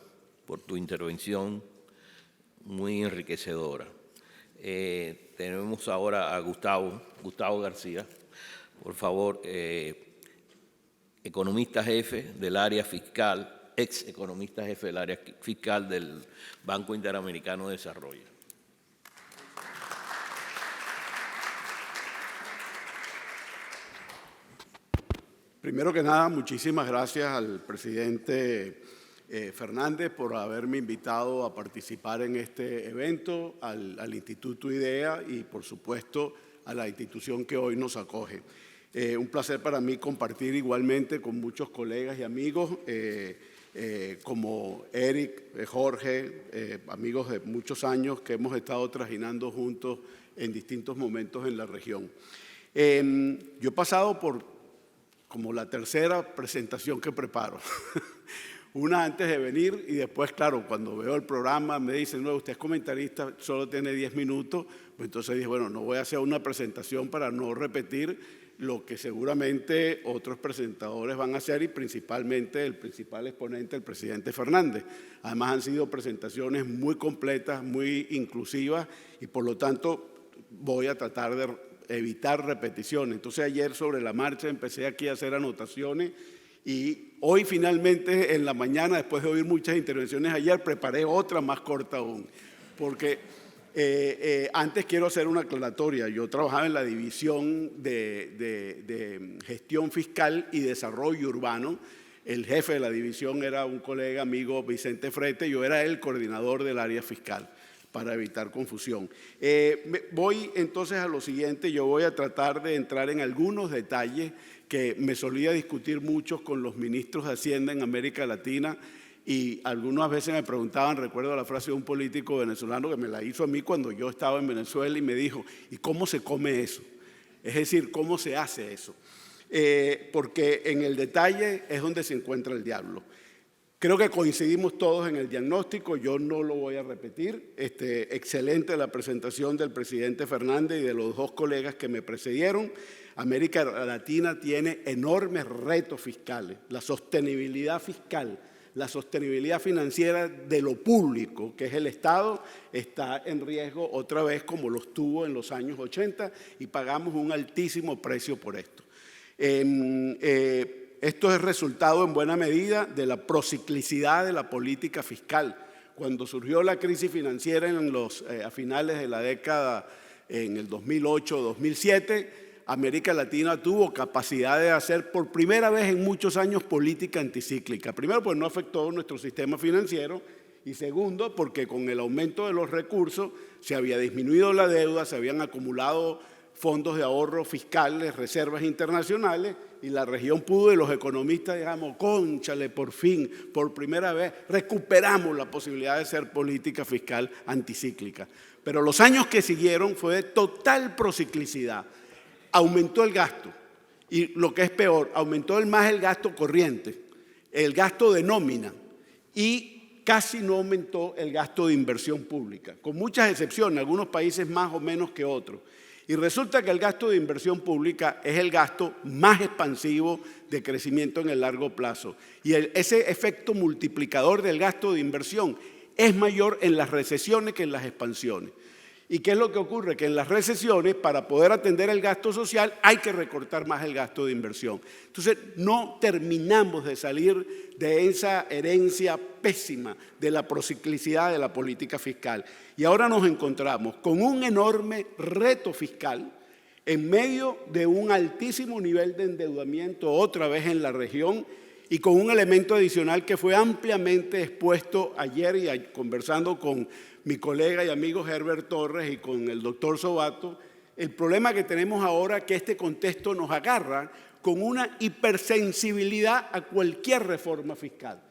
por tu intervención muy enriquecedora. Tenemos ahora a Gustavo García, por favor, economista jefe del área fiscal, ex economista jefe del área fiscal del Banco Interamericano de Desarrollo. Primero que nada, muchísimas gracias al presidente Fernández por haberme invitado a participar en este evento, al Instituto IDEA y, por supuesto, a la institución que hoy nos acoge. Un placer para mí compartir igualmente con muchos colegas y amigos, como Eric, Jorge, amigos de muchos años que hemos estado trajinando juntos en distintos momentos en la región. Yo he pasado por como la tercera presentación que preparo. Una antes de venir y después, claro, cuando veo el programa me dicen, no, usted es comentarista, solo tiene 10 minutos. Pues entonces dije, bueno, no voy a hacer una presentación para no repetir lo que seguramente otros presentadores van a hacer, y principalmente el principal exponente, el presidente Fernández. Además han sido presentaciones muy completas, muy inclusivas, y por lo tanto voy a tratar de evitar repeticiones. Entonces ayer sobre la marcha empecé aquí a hacer anotaciones, y hoy finalmente en la mañana, después de oír muchas intervenciones ayer, preparé otra más corta aún, porque antes quiero hacer una aclaratoria. Yo trabajaba en la división de gestión fiscal y desarrollo urbano. El jefe de la división era un colega amigo, Vicente Frete, yo era el coordinador del área fiscal, para evitar confusión. Voy entonces a lo siguiente. Yo voy a tratar de entrar en algunos detalles que me solía discutir mucho con los ministros de Hacienda en América Latina, y algunas veces me preguntaban, recuerdo la frase de un político venezolano que me la hizo a mí cuando yo estaba en Venezuela y me dijo, ¿y cómo se come eso? Es decir, ¿cómo se hace eso? Porque en el detalle es donde se encuentra el diablo. Creo que coincidimos todos en el diagnóstico, yo no lo voy a repetir. Excelente la presentación del presidente Fernández y de los dos colegas que me precedieron. América Latina tiene enormes retos fiscales, la sostenibilidad fiscal, la sostenibilidad financiera de lo público, que es el Estado, está en riesgo otra vez como lo estuvo en los años 80 y pagamos un altísimo precio por esto. Esto es resultado en buena medida de la prociclicidad de la política fiscal. Cuando surgió la crisis financiera a finales de la década, en el 2008-2007, América Latina tuvo capacidad de hacer por primera vez en muchos años política anticíclica. Primero, pues no afectó nuestro sistema financiero, y segundo, porque con el aumento de los recursos se había disminuido la deuda, se habían acumulado fondos de ahorro fiscales, reservas internacionales, y la región pudo, y los economistas, digamos, cónchale, por fin, por primera vez, recuperamos la posibilidad de hacer política fiscal anticíclica. Pero los años que siguieron fue de total prociclicidad. Aumentó el gasto, y lo que es peor, aumentó más el gasto corriente, el gasto de nómina, y casi no aumentó el gasto de inversión pública, con muchas excepciones, algunos países más o menos que otros. Y resulta que el gasto de inversión pública es el gasto más expansivo de crecimiento en el largo plazo. Y ese efecto multiplicador del gasto de inversión es mayor en las recesiones que en las expansiones. ¿Y qué es lo que ocurre? Que en las recesiones, para poder atender el gasto social, hay que recortar más el gasto de inversión. Entonces, no terminamos de salir de esa herencia pésima de la prociclicidad de la política fiscal. Y ahora nos encontramos con un enorme reto fiscal en medio de un altísimo nivel de endeudamiento otra vez en la región, y con un elemento adicional que fue ampliamente expuesto ayer y conversando con mi colega y amigo Herbert Torres y con el doctor Sobato, el problema que tenemos ahora es que este contexto nos agarra con una hipersensibilidad a cualquier reforma fiscal.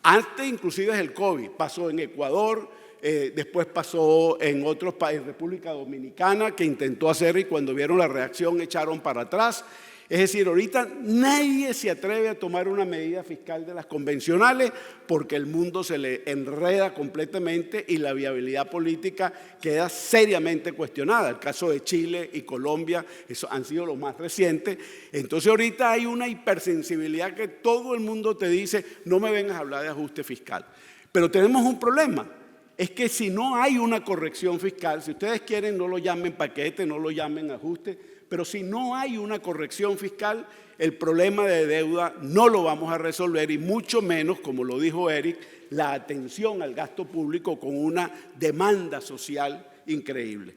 Antes inclusive del COVID, pasó en Ecuador, después pasó en otros países, República Dominicana, que intentó hacer y cuando vieron la reacción echaron para atrás. Es decir, ahorita nadie se atreve a tomar una medida fiscal de las convencionales porque el mundo se le enreda completamente y la viabilidad política queda seriamente cuestionada. El caso de Chile y Colombia han sido los más recientes. Entonces ahorita hay una hipersensibilidad que todo el mundo te dice, no me vengas a hablar de ajuste fiscal. Pero tenemos un problema. Es que si no hay una corrección fiscal, si ustedes quieren no lo llamen paquete, no lo llamen ajuste, pero si no hay una corrección fiscal, el problema de deuda no lo vamos a resolver y mucho menos, como lo dijo Eric, la atención al gasto público con una demanda social increíble.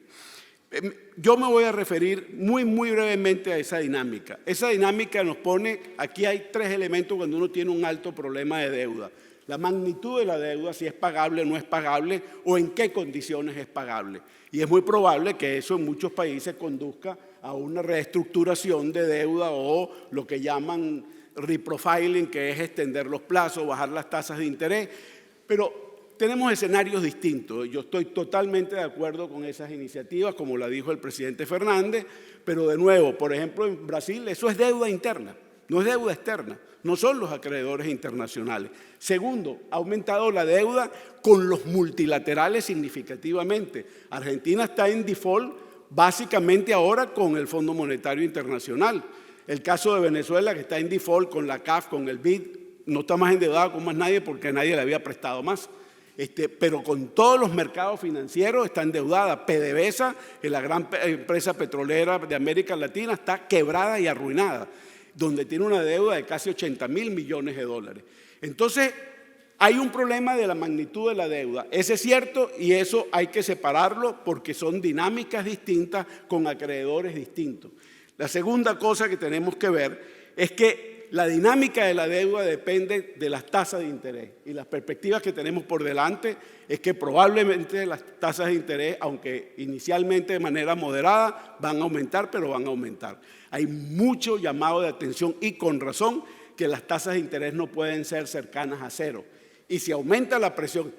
Yo me voy a referir muy brevemente a esa dinámica. Esa dinámica nos pone, aquí hay tres elementos cuando uno tiene un alto problema de deuda. La magnitud de la deuda, si es pagable o no es pagable, o en qué condiciones es pagable. Y es muy probable que eso en muchos países conduzca a una reestructuración de deuda o lo que llaman reprofiling, que es extender los plazos, bajar las tasas de interés. Pero tenemos escenarios distintos. Yo estoy totalmente de acuerdo con esas iniciativas, como la dijo el presidente Fernández, pero de nuevo, por ejemplo, en Brasil eso es deuda interna, no es deuda externa. No son los acreedores internacionales. Segundo, ha aumentado la deuda con los multilaterales significativamente. Argentina está en default básicamente ahora con el Fondo Monetario Internacional. El caso de Venezuela, que está en default con la CAF, con el BID, no está más endeudado con más nadie porque nadie le había prestado más. Pero con todos los mercados financieros está endeudada. PDVSA, la gran empresa petrolera de América Latina, está quebrada y arruinada, donde tiene una deuda de casi 80.000 millones de dólares. Entonces, hay un problema de la magnitud de la deuda. Ese es cierto y eso hay que separarlo porque son dinámicas distintas con acreedores distintos. La segunda cosa que tenemos que ver es que la dinámica de la deuda depende de las tasas de interés y las perspectivas que tenemos por delante es que probablemente las tasas de interés, aunque inicialmente de manera moderada, van a aumentar, pero van a aumentar. Hay mucho llamado de atención y con razón que las tasas de interés no pueden ser cercanas a cero. Y si aumenta la presión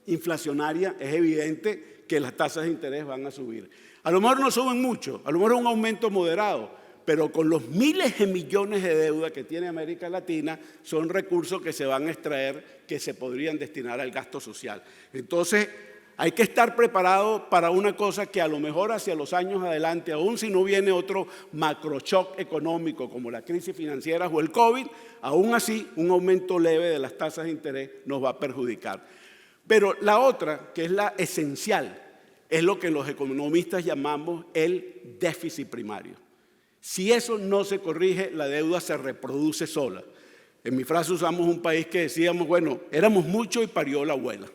inflacionaria, es evidente que las tasas de interés van a subir. A lo mejor no suben mucho, a lo mejor un aumento moderado, pero con los miles de millones de deuda que tiene América Latina, son recursos que se van a extraer, que se podrían destinar al gasto social. Entonces, hay que estar preparado para una cosa que a lo mejor hacia los años adelante, aún si no viene otro macroshock económico como la crisis financiera o el COVID, aún así un aumento leve de las tasas de interés nos va a perjudicar. Pero la otra, que es la esencial, es lo que los economistas llamamos el déficit primario. Si eso no se corrige, la deuda se reproduce sola. En mi frase usamos un país que decíamos, bueno, éramos muchos y parió la abuela.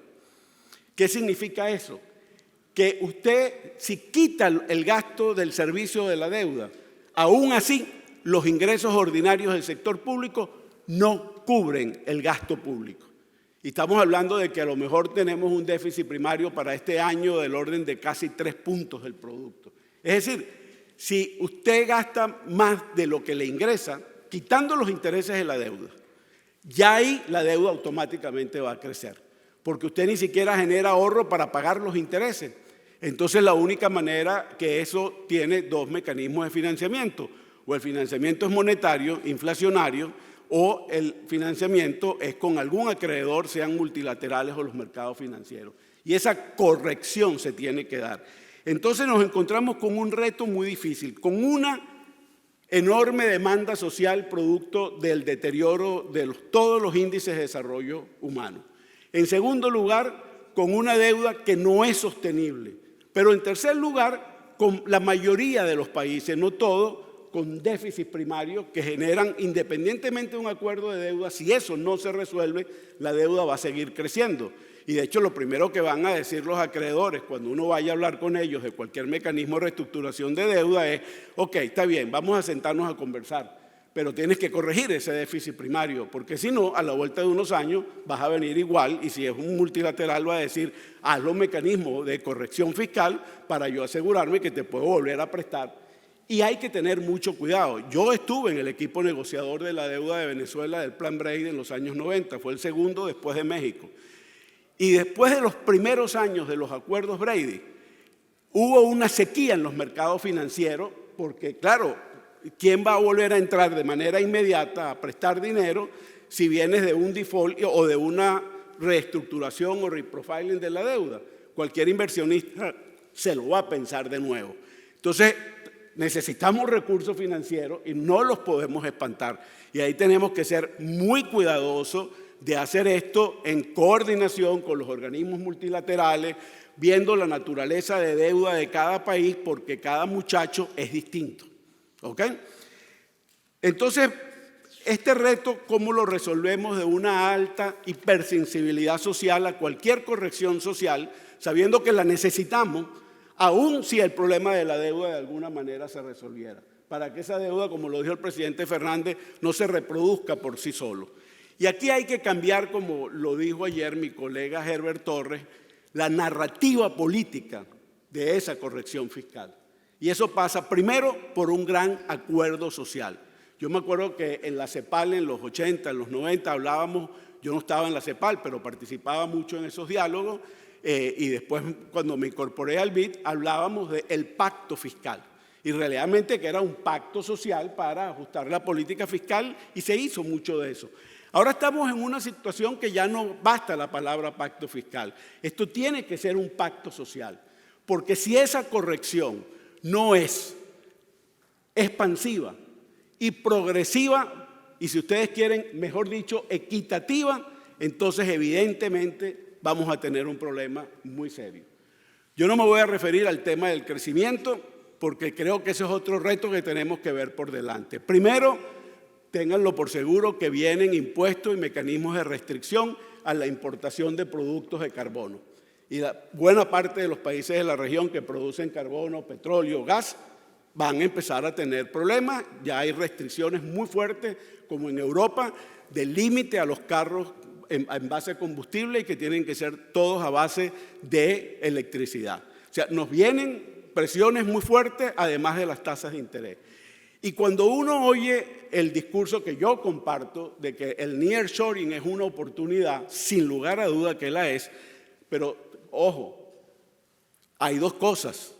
¿Qué significa eso? Que usted, si quita el gasto del servicio de la deuda, aún así los ingresos ordinarios del sector público no cubren el gasto público. Y estamos hablando de que a lo mejor tenemos un déficit primario para este año del orden de casi 3 puntos del producto. Es decir, si usted gasta más de lo que le ingresa, quitando los intereses de la deuda, ya ahí la deuda automáticamente va a crecer, porque usted ni siquiera genera ahorro para pagar los intereses. Entonces la única manera que eso tiene dos mecanismos de financiamiento, o el financiamiento es monetario, inflacionario, o el financiamiento es con algún acreedor, sean multilaterales o los mercados financieros. Y esa corrección se tiene que dar. Entonces nos encontramos con un reto muy difícil, con una enorme demanda social producto del deterioro de todos los índices de desarrollo humano. En segundo lugar, con una deuda que no es sostenible. Pero en tercer lugar, con la mayoría de los países, no todos, con déficit primario que generan, independientemente de un acuerdo de deuda, si eso no se resuelve, la deuda va a seguir creciendo. Y de hecho lo primero que van a decir los acreedores cuando uno vaya a hablar con ellos de cualquier mecanismo de reestructuración de deuda es, ok, está bien, vamos a sentarnos a conversar, pero tienes que corregir ese déficit primario, porque si no, a la vuelta de unos años vas a venir igual y si es un multilateral va a decir, haz los mecanismos de corrección fiscal para yo asegurarme que te puedo volver a prestar. Y hay que tener mucho cuidado. Yo estuve en el equipo negociador de la deuda de Venezuela del Plan Brady en los años 90, fue el segundo después de México. Y después de los primeros años de los acuerdos Brady, hubo una sequía en los mercados financieros, porque claro, ¿quién va a volver a entrar de manera inmediata a prestar dinero si vienes de un default o de una reestructuración o reprofiling de la deuda? Cualquier inversionista se lo va a pensar de nuevo. Entonces, necesitamos recursos financieros y no los podemos espantar. Y ahí tenemos que ser muy cuidadosos de hacer esto en coordinación con los organismos multilaterales, viendo la naturaleza de deuda de cada país, porque cada muchacho es distinto. ¿Ok? Entonces, este reto, ¿cómo lo resolvemos de una alta hipersensibilidad social a cualquier corrección social, sabiendo que la necesitamos, aun si el problema de la deuda de alguna manera se resolviera, para que esa deuda, como lo dijo el presidente Fernández, no se reproduzca por sí solo? Y aquí hay que cambiar, como lo dijo ayer mi colega Herbert Torres, la narrativa política de esa corrección fiscal. Y eso pasa primero por un gran acuerdo social. Yo me acuerdo que en la CEPAL en los 80, en los 90 hablábamos, yo no estaba en la CEPAL, pero participaba mucho en esos diálogos, y después cuando me incorporé al BID hablábamos del pacto fiscal. Y realmente que era un pacto social para ajustar la política fiscal y se hizo mucho de eso. Ahora estamos en una situación que ya no basta la palabra pacto fiscal. Esto tiene que ser un pacto social, porque si esa corrección no es expansiva y progresiva, y si ustedes quieren, mejor dicho, equitativa, entonces evidentemente vamos a tener un problema muy serio. Yo no me voy a referir al tema del crecimiento, porque creo que ese es otro reto que tenemos que ver por delante. Primero, ténganlo por seguro que vienen impuestos y mecanismos de restricción a la importación de productos de carbono. Y la buena parte de los países de la región que producen carbono, petróleo, gas, van a empezar a tener problemas. Ya hay restricciones muy fuertes, como en Europa, del límite a los carros en base a combustible y que tienen que ser todos a base de electricidad. O sea, nos vienen presiones muy fuertes, además de las tasas de interés. Y cuando uno oye el discurso que yo comparto de que el nearshoring es una oportunidad, sin lugar a duda que la es, pero ojo, hay dos cosas.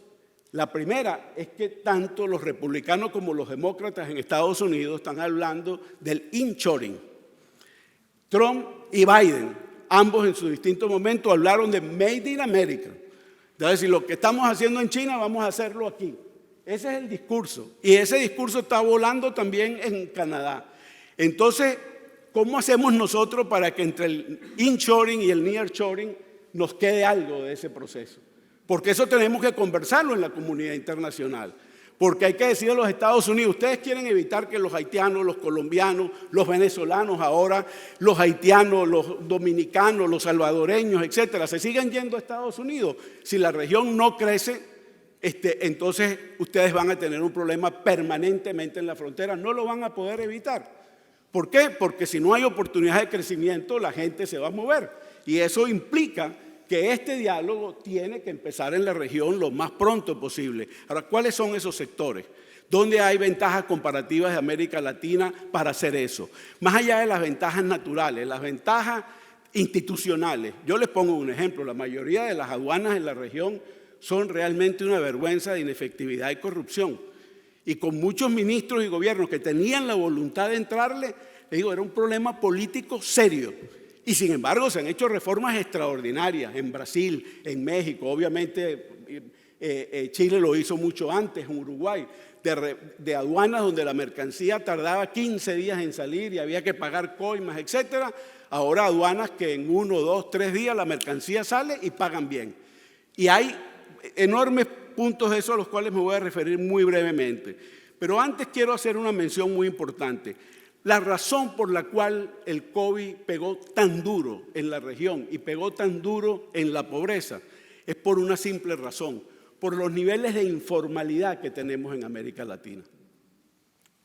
La primera es que tanto los republicanos como los demócratas en Estados Unidos están hablando del inshoring. Trump y Biden, ambos en su distinto momento, hablaron de Made in America. Es decir, lo que estamos haciendo en China, vamos a hacerlo aquí. Ese es el discurso. Y ese discurso está volando también en Canadá. Entonces, ¿cómo hacemos nosotros para que entre el inshoring y el nearshoring nos quede algo de ese proceso? Porque eso tenemos que conversarlo en la comunidad internacional. Porque hay que decir a los Estados Unidos, ustedes quieren evitar que los haitianos, los colombianos, los venezolanos ahora, los haitianos, los dominicanos, los salvadoreños, etcétera, se sigan yendo a Estados Unidos. Si la región no crece, entonces ustedes van a tener un problema permanentemente en la frontera, no lo van a poder evitar. ¿Por qué? Porque si no hay oportunidad de crecimiento, la gente se va a mover. Y eso implica que este diálogo tiene que empezar en la región lo más pronto posible. Ahora, ¿cuáles son esos sectores? ¿Dónde hay ventajas comparativas de América Latina para hacer eso? Más allá de las ventajas naturales, las ventajas institucionales. Yo les pongo un ejemplo, la mayoría de las aduanas en la región son realmente una vergüenza de inefectividad y corrupción. Y con muchos ministros y gobiernos que tenían la voluntad de entrarle, les digo, era un problema político serio. Y sin embargo se han hecho reformas extraordinarias en Brasil, en México, obviamente Chile lo hizo mucho antes, en Uruguay, de aduanas donde la mercancía tardaba 15 días en salir y había que pagar coimas, etcétera. Ahora aduanas que en 1, 2, 3 días la mercancía sale y pagan bien. Y hay enormes puntos de eso a los cuales me voy a referir muy brevemente. Pero antes quiero hacer una mención muy importante. La razón por la cual el COVID pegó tan duro en la región y pegó tan duro en la pobreza es por una simple razón, por los niveles de informalidad que tenemos en América Latina.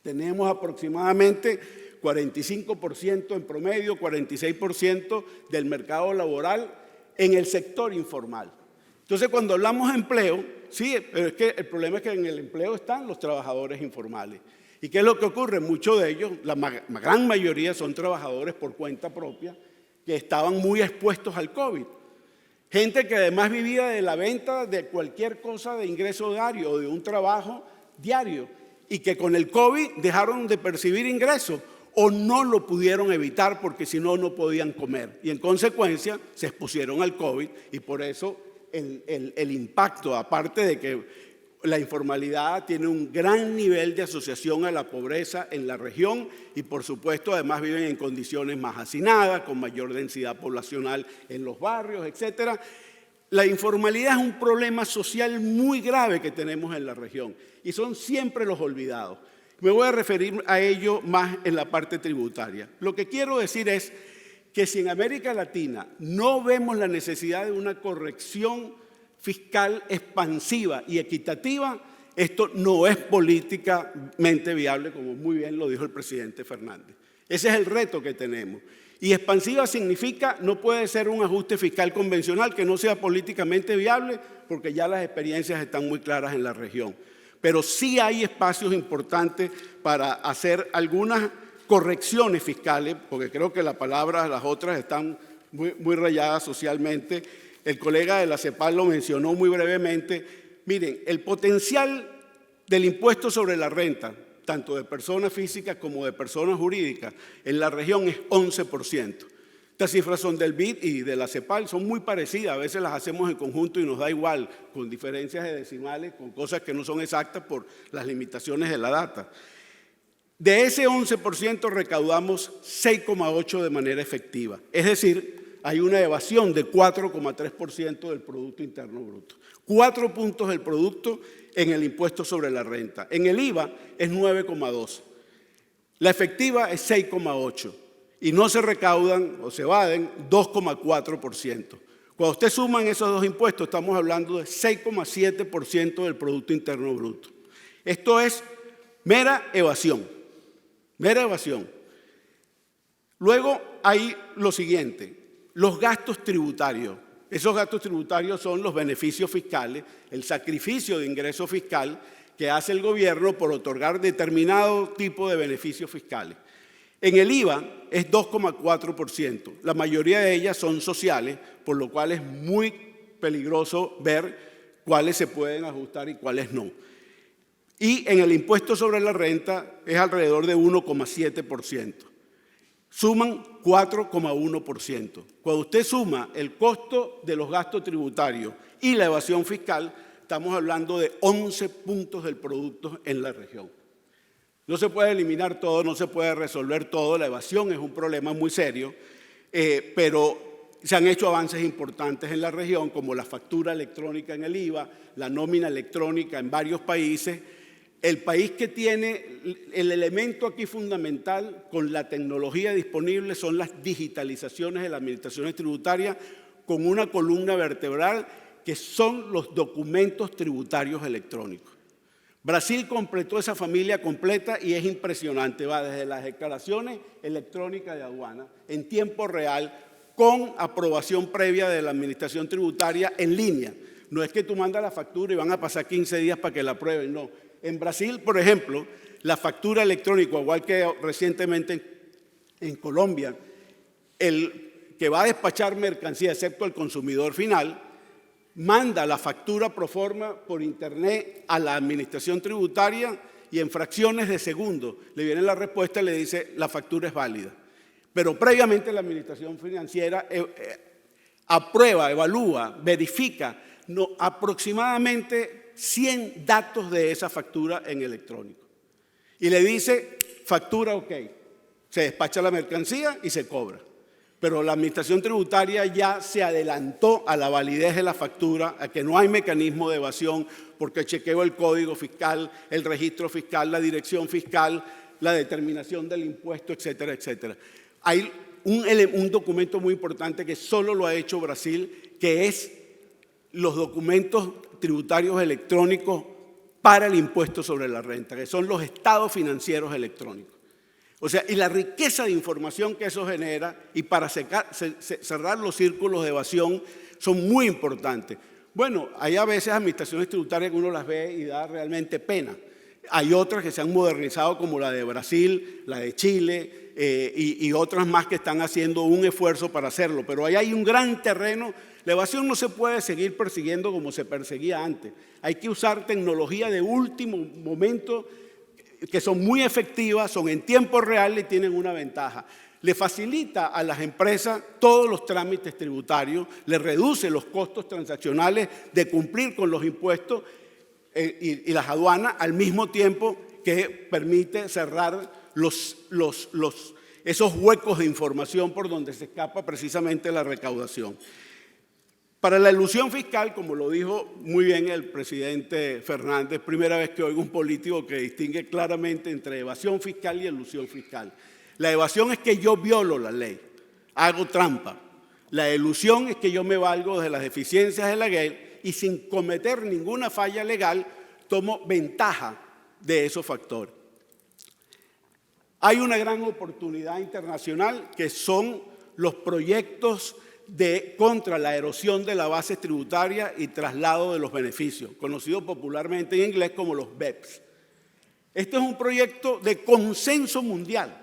Tenemos aproximadamente 45% en promedio, 46% del mercado laboral en el sector informal. Entonces, cuando hablamos de empleo, sí, pero es que el problema es que en el empleo están los trabajadores informales. ¿Y qué es lo que ocurre? Muchos de ellos, la gran mayoría, son trabajadores por cuenta propia que estaban muy expuestos al COVID. Gente que además vivía de la venta de cualquier cosa de ingreso diario o de un trabajo diario y que con el COVID dejaron de percibir ingresos o no lo pudieron evitar porque si no, no podían comer. Y en consecuencia se expusieron al COVID y por eso el impacto, aparte de que la informalidad tiene un gran nivel de asociación a la pobreza en la región y por supuesto además viven en condiciones más hacinadas, con mayor densidad poblacional en los barrios, etc. La informalidad es un problema social muy grave que tenemos en la región y son siempre los olvidados. Me voy a referir a ello más en la parte tributaria. Lo que quiero decir es que si en América Latina no vemos la necesidad de una corrección fiscal expansiva y equitativa, esto no es políticamente viable, como muy bien lo dijo el presidente Fernández. Ese es el reto que tenemos. Y expansiva significa, no puede ser un ajuste fiscal convencional que no sea políticamente viable, porque ya las experiencias están muy claras en la región. Pero sí hay espacios importantes para hacer algunas correcciones fiscales, porque creo que las otras están muy rayadas socialmente. El colega de la CEPAL lo mencionó muy brevemente. Miren, el potencial del impuesto sobre la renta, tanto de personas físicas como de personas jurídicas, en la región es 11%. Estas cifras son del BID y de la CEPAL, son muy parecidas, a veces las hacemos en conjunto y nos da igual, con diferencias de decimales, con cosas que no son exactas por las limitaciones de la data. De ese 11% recaudamos 6,8% de manera efectiva, es decir, hay una evasión de 4,3% del Producto Interno Bruto. 4 puntos del producto en el impuesto sobre la renta. En el IVA es 9,2%. La efectiva es 6,8%. Y no se recaudan o se evaden 2,4%. Cuando usted suma esos dos impuestos, estamos hablando de 6,7% del Producto Interno Bruto. Esto es mera evasión, mera evasión. Luego hay lo siguiente, los gastos tributarios. Esos gastos tributarios son los beneficios fiscales, el sacrificio de ingreso fiscal que hace el gobierno por otorgar determinado tipo de beneficios fiscales. En el IVA es 2,4%. La mayoría de ellas son sociales, por lo cual es muy peligroso ver cuáles se pueden ajustar y cuáles no. Y en el impuesto sobre la renta es alrededor de 1,7%. Suman 4,1%. Cuando usted suma el costo de los gastos tributarios y la evasión fiscal, estamos hablando de 11 puntos del producto en la región. No se puede eliminar todo, no se puede resolver todo, la evasión es un problema muy serio, pero se han hecho avances importantes en la región, como la factura electrónica en el IVA, la nómina electrónica en varios países. El país que tiene el elemento aquí fundamental con la tecnología disponible son las digitalizaciones de las administraciones tributarias con una columna vertebral que son los documentos tributarios electrónicos. Brasil completó esa familia completa y es impresionante, va desde las declaraciones electrónicas de aduana en tiempo real con aprobación previa de la administración tributaria en línea. No es que tú mandas la factura y van a pasar 15 días para que la aprueben, no. En Brasil, por ejemplo, la factura electrónica, igual que recientemente en Colombia, el que va a despachar mercancía, excepto el consumidor final, manda la factura pro forma por internet a la administración tributaria y en fracciones de segundo le viene la respuesta y le dice la factura es válida. Pero previamente la administración financiera aprueba, evalúa, verifica aproximadamente 100 datos de esa factura en electrónico. Y le dice factura ok, se despacha la mercancía y se cobra. Pero la administración tributaria ya se adelantó a la validez de la factura, a que no hay mecanismo de evasión, porque chequeó el código fiscal, el registro fiscal, la dirección fiscal, la determinación del impuesto, etcétera, etcétera. Hay un documento muy importante que solo lo ha hecho Brasil, que es los documentos tributarios electrónicos para el impuesto sobre la renta, que son los estados financieros electrónicos. O sea, y la riqueza de información que eso genera y para cerrar los círculos de evasión son muy importantes. Bueno, hay a veces administraciones tributarias que uno las ve y da realmente pena. Hay otras que se han modernizado como la de Brasil, la de Chile y otras más que están haciendo un esfuerzo para hacerlo. Pero ahí hay un gran terreno. La evasión no se puede seguir persiguiendo como se perseguía antes. Hay que usar tecnología de último momento que son muy efectivas, son en tiempo real y tienen una ventaja. Le facilita a las empresas todos los trámites tributarios, le reduce los costos transaccionales de cumplir con los impuestos y las aduanas, al mismo tiempo que permite cerrar esos huecos de información por donde se escapa precisamente la recaudación. Para la elusión fiscal, como lo dijo muy bien el presidente Fernández, primera vez que oigo un político que distingue claramente entre evasión fiscal y elusión fiscal. La evasión es que yo violo la ley, hago trampa. La elusión es que yo me valgo de las deficiencias de la ley y sin cometer ninguna falla legal tomo ventaja de esos factores. Hay una gran oportunidad internacional que son los proyectos contra la erosión de la base tributaria y traslado de los beneficios, conocido popularmente en inglés como los BEPS. Este es un proyecto de consenso mundial.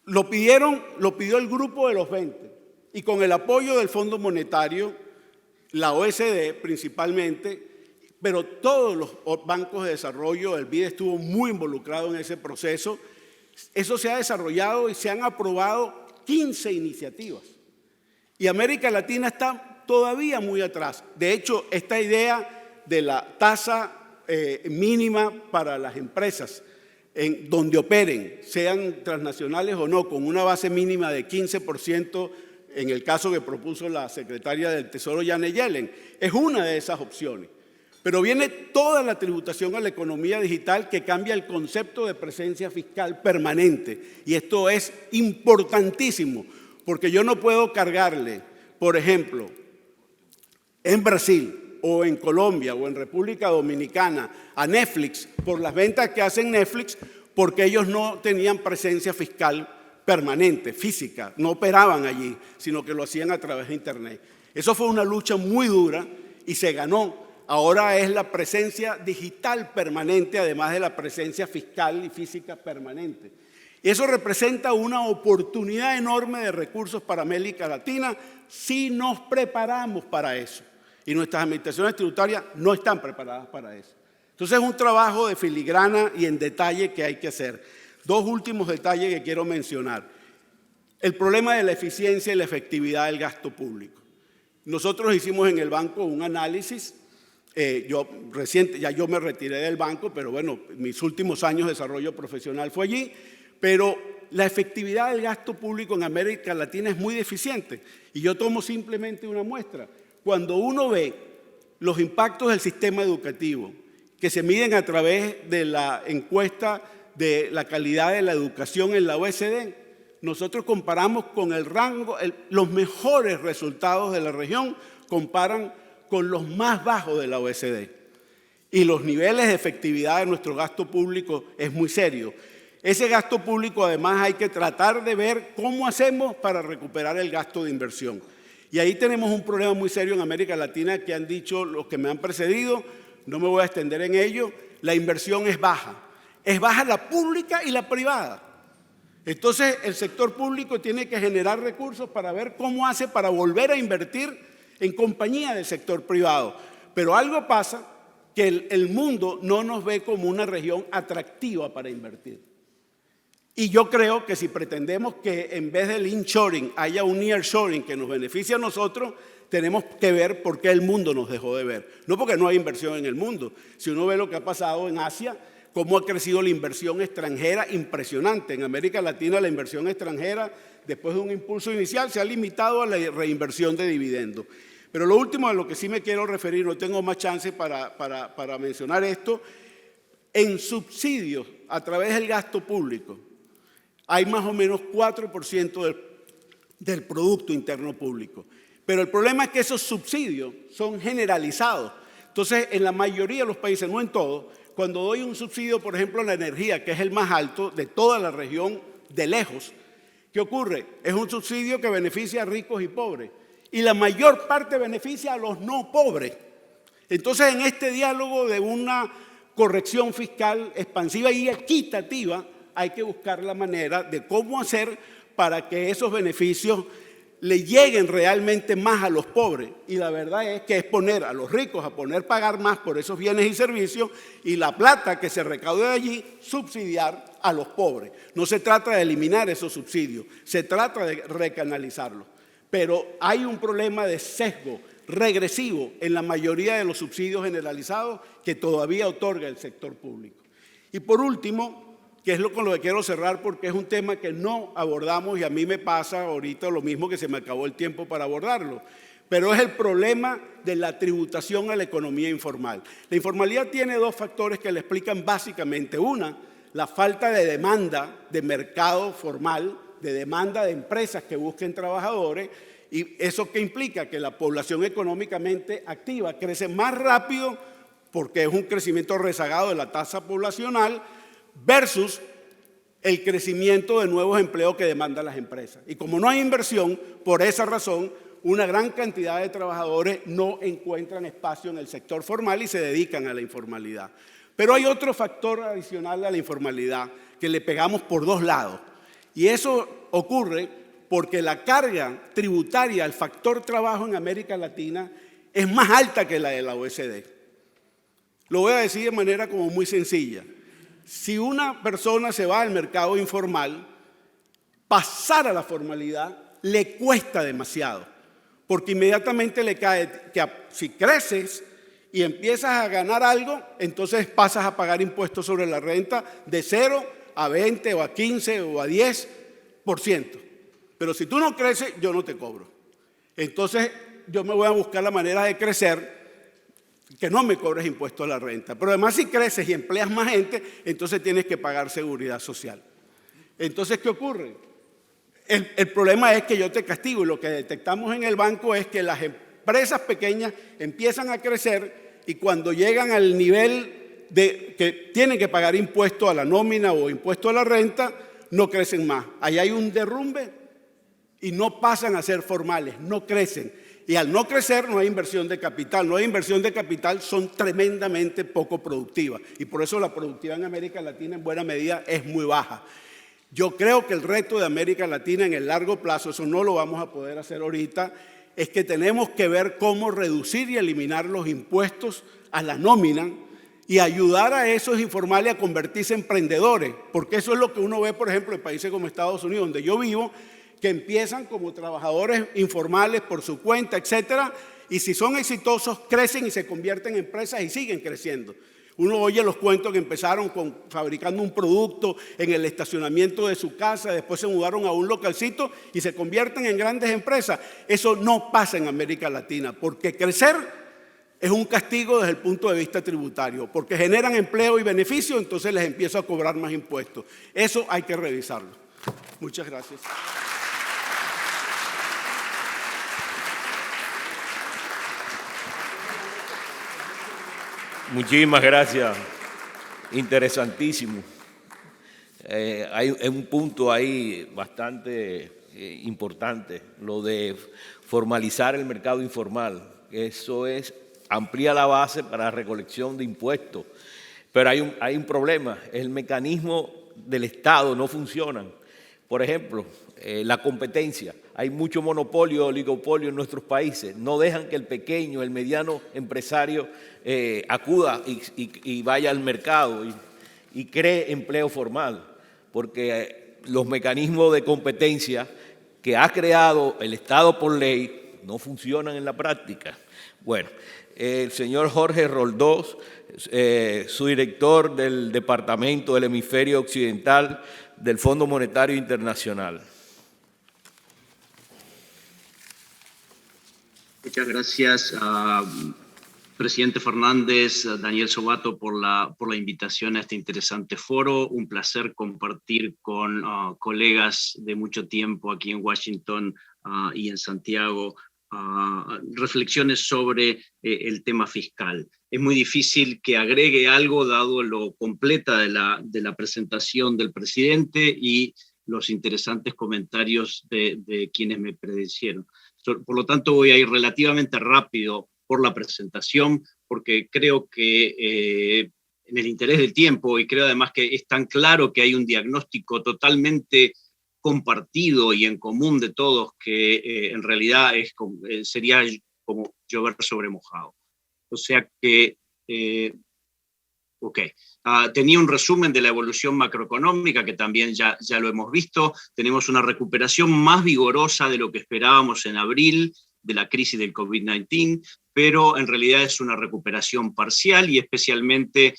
Lo pidió el grupo de los 20 y con el apoyo del Fondo Monetario, la OECD principalmente, pero todos los bancos de desarrollo, el BID estuvo muy involucrado en ese proceso. Eso se ha desarrollado y se han aprobado 15 iniciativas. Y América Latina está todavía muy atrás. De hecho, esta idea de la tasa mínima para las empresas en donde operen, sean transnacionales o no, con una base mínima de 15%, en el caso que propuso la secretaria del Tesoro, Janet Yellen, es una de esas opciones. Pero viene toda la tributación a la economía digital que cambia el concepto de presencia fiscal permanente. Y esto es importantísimo. Porque yo no puedo cargarle, por ejemplo, en Brasil, o en Colombia o en República Dominicana a Netflix por las ventas que hacen Netflix, porque ellos no tenían presencia fiscal permanente, física, no operaban allí, sino que lo hacían a través de Internet. Eso fue una lucha muy dura y se ganó. Ahora es la presencia digital permanente, además de la presencia fiscal y física permanente. Y eso representa una oportunidad enorme de recursos para América Latina si nos preparamos para eso. Y nuestras administraciones tributarias no están preparadas para eso. Entonces es un trabajo de filigrana y en detalle que hay que hacer. Dos últimos detalles que quiero mencionar. El problema de la eficiencia y la efectividad del gasto público. Nosotros hicimos en el banco un análisis. Ya yo me retiré del banco, pero bueno, mis últimos años de desarrollo profesional fue allí. Pero la efectividad del gasto público en América Latina es muy deficiente. Y yo tomo simplemente una muestra. Cuando uno ve los impactos del sistema educativo que se miden a través de la encuesta de la calidad de la educación en la OECD, nosotros comparamos con el rango, los mejores resultados de la región comparan con los más bajos de la OECD. Y los niveles de efectividad de nuestro gasto público es muy serio. Ese gasto público, además, hay que tratar de ver cómo hacemos para recuperar el gasto de inversión. Y ahí tenemos un problema muy serio en América Latina que han dicho los que me han precedido, no me voy a extender en ello, la inversión es baja. Es baja la pública y la privada. Entonces, el sector público tiene que generar recursos para ver cómo hace para volver a invertir en compañía del sector privado. Pero algo pasa que el mundo no nos ve como una región atractiva para invertir. Y yo creo que si pretendemos que en vez del inshoring haya un nearshoring que nos beneficie a nosotros, tenemos que ver por qué el mundo nos dejó de ver. No porque no hay inversión en el mundo. Si uno ve lo que ha pasado en Asia, cómo ha crecido la inversión extranjera, impresionante. En América Latina la inversión extranjera, después de un impulso inicial, se ha limitado a la reinversión de dividendos. Pero lo último a lo que sí me quiero referir, no tengo más chance para mencionar esto, en subsidios a través del gasto público, hay más o menos 4% del Producto Interno Público. Pero el problema es que esos subsidios son generalizados. Entonces, en la mayoría de los países, no en todos, cuando doy un subsidio, por ejemplo, a la energía, que es el más alto de toda la región de lejos, ¿qué ocurre? Es un subsidio que beneficia a ricos y pobres. Y la mayor parte beneficia a los no pobres. Entonces, en este diálogo de una corrección fiscal expansiva y equitativa, hay que buscar la manera de cómo hacer para que esos beneficios le lleguen realmente más a los pobres. Y la verdad es que es poner a los ricos a pagar más por esos bienes y servicios y la plata que se recaude de allí, subsidiar a los pobres. No se trata de eliminar esos subsidios, se trata de recanalizarlos. Pero hay un problema de sesgo regresivo en la mayoría de los subsidios generalizados que todavía otorga el sector público. Y por último, que es con lo que quiero cerrar porque es un tema que no abordamos y a mí me pasa ahorita lo mismo que se me acabó el tiempo para abordarlo, pero es el problema de la tributación a la economía informal. La informalidad tiene dos factores que le explican básicamente. Una, la falta de demanda de mercado formal, de demanda de empresas que busquen trabajadores, y eso que implica que la población económicamente activa crece más rápido porque es un crecimiento rezagado de la tasa poblacional, versus el crecimiento de nuevos empleos que demandan las empresas. Y como no hay inversión, por esa razón, una gran cantidad de trabajadores no encuentran espacio en el sector formal y se dedican a la informalidad. Pero hay otro factor adicional a la informalidad que le pegamos por dos lados. Y eso ocurre porque la carga tributaria al factor trabajo en América Latina es más alta que la de la OECD. Lo voy a decir de manera como muy sencilla. Si una persona se va al mercado informal, pasar a la formalidad le cuesta demasiado, porque inmediatamente le cae que si creces y empiezas a ganar algo, entonces pasas a pagar impuestos sobre la renta de 0 a 20 o a 15 o a 10%. Pero si tú no creces, yo no te cobro. Entonces yo me voy a buscar la manera de crecer que no me cobres impuesto a la renta. Pero además si creces y empleas más gente, entonces tienes que pagar seguridad social. Entonces, ¿qué ocurre? El problema es que yo te castigo y lo que detectamos en el banco es que las empresas pequeñas empiezan a crecer y cuando llegan al nivel de que tienen que pagar impuesto a la nómina o impuesto a la renta, no crecen más. Ahí hay un derrumbe y no pasan a ser formales, no crecen. Y al no crecer no hay inversión de capital. No hay inversión de capital, son tremendamente poco productivas. Y por eso la productividad en América Latina en buena medida es muy baja. Yo creo que el reto de América Latina en el largo plazo, eso no lo vamos a poder hacer ahorita, es que tenemos que ver cómo reducir y eliminar los impuestos a la nómina y ayudar a esos informales a convertirse en emprendedores. Porque eso es lo que uno ve, por ejemplo, en países como Estados Unidos, donde yo vivo, que empiezan como trabajadores informales por su cuenta, etcétera, y si son exitosos, crecen y se convierten en empresas y siguen creciendo. Uno oye los cuentos que empezaron fabricando un producto en el estacionamiento de su casa, después se mudaron a un localcito y se convierten en grandes empresas. Eso no pasa en América Latina, porque crecer es un castigo desde el punto de vista tributario, porque generan empleo y beneficio, entonces les empieza a cobrar más impuestos. Eso hay que revisarlo. Muchas gracias. Muchísimas gracias. Interesantísimo. Hay un punto ahí bastante importante, lo de formalizar el mercado informal. Eso amplía la base para la recolección de impuestos. Pero hay un problema, el mecanismo del Estado no funciona. Por ejemplo, la competencia. Hay mucho monopolio, oligopolio en nuestros países. No dejan que el pequeño, el mediano empresario acuda y vaya al mercado y cree empleo formal, porque los mecanismos de competencia que ha creado el Estado por ley no funcionan en la práctica. Bueno, el señor Jorge Roldós, su director del Departamento del Hemisferio Occidental del Fondo Monetario Internacional. Muchas gracias, presidente Fernández, Daniel Sobato, por la invitación a este interesante foro. Un placer compartir con colegas de mucho tiempo aquí en Washington y en Santiago reflexiones sobre el tema fiscal. Es muy difícil que agregue algo dado lo completa de la presentación del presidente y los interesantes comentarios de quienes me predecieron. Por lo tanto, voy a ir relativamente rápido por la presentación, porque creo que en el interés del tiempo, y creo además que es tan claro que hay un diagnóstico totalmente compartido y en común de todos, que en realidad sería como llover sobre mojado. O sea que, tenía un resumen de la evolución macroeconómica, que también ya lo hemos visto. Tenemos una recuperación más vigorosa de lo que esperábamos en abril, de la crisis del COVID-19, pero en realidad es una recuperación parcial y especialmente,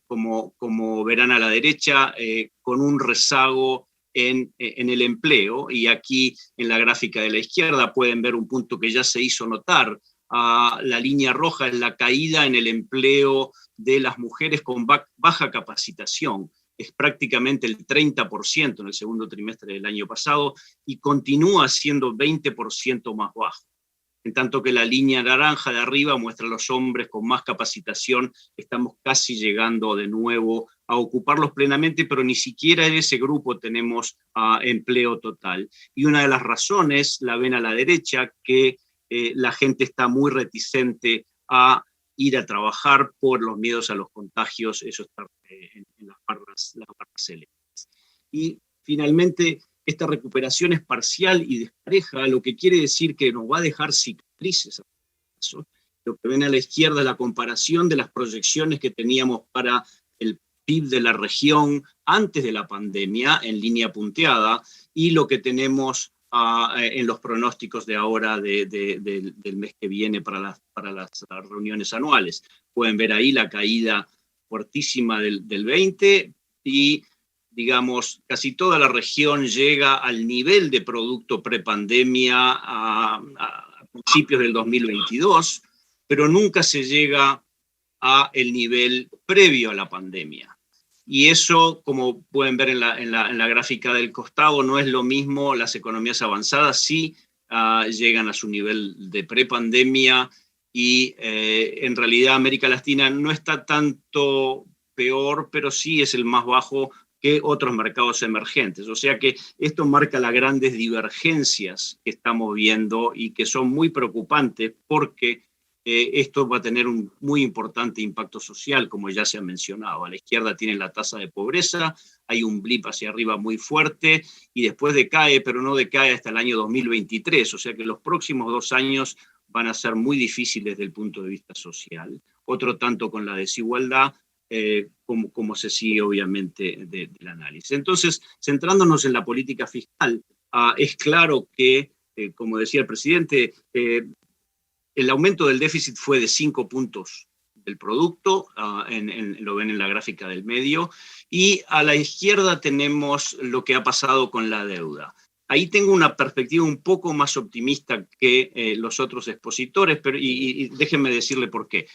como verán a la derecha, con un rezago en el empleo. Y aquí en la gráfica de la izquierda pueden ver un punto que ya se hizo notar. La línea roja es la caída en el empleo de las mujeres con baja capacitación. Es prácticamente el 30% en el segundo trimestre del año pasado y continúa siendo 20% más bajo. En tanto que la línea naranja de arriba muestra a los hombres con más capacitación. Estamos casi llegando de nuevo a ocuparlos plenamente, pero ni siquiera en ese grupo tenemos empleo total. Y una de las razones, la ven a la derecha, que la gente está muy reticente a ir a trabajar por los miedos a los contagios. Eso está en las barras celestes. Y finalmente, esta recuperación es parcial y despareja, lo que quiere decir que nos va a dejar cicatrices. Lo que ven a la izquierda es la comparación de las proyecciones que teníamos para el PIB de la región antes de la pandemia, en línea punteada, y lo que tenemos en los pronósticos de ahora del mes que viene para las reuniones anuales. Pueden ver ahí la caída fuertísima del 20 y, digamos, casi toda la región llega al nivel de producto prepandemia a principios del 2022, pero nunca se llega a el nivel previo a la pandemia. Y eso, como pueden ver en la gráfica del costado, no es lo mismo. Las economías avanzadas sí llegan a su nivel de prepandemia y en realidad América Latina no está tanto peor, pero sí es el más bajo que otros mercados emergentes. O sea que esto marca las grandes divergencias que estamos viendo y que son muy preocupantes porque esto va a tener un muy importante impacto social, como ya se ha mencionado. A la izquierda tienen la tasa de pobreza, hay un blip hacia arriba muy fuerte y después decae, pero no decae hasta el año 2023. O sea que los próximos 2 años van a ser muy difíciles desde el punto de vista social. Otro tanto con la desigualdad, como se sigue obviamente del análisis. Entonces, centrándonos en la política fiscal, es claro que, como decía el presidente, el aumento del déficit fue de 5 puntos del producto, lo ven en la gráfica del medio, y a la izquierda tenemos lo que ha pasado con la deuda. Ahí tengo una perspectiva un poco más optimista que los otros expositores, pero y déjenme decirle por qué.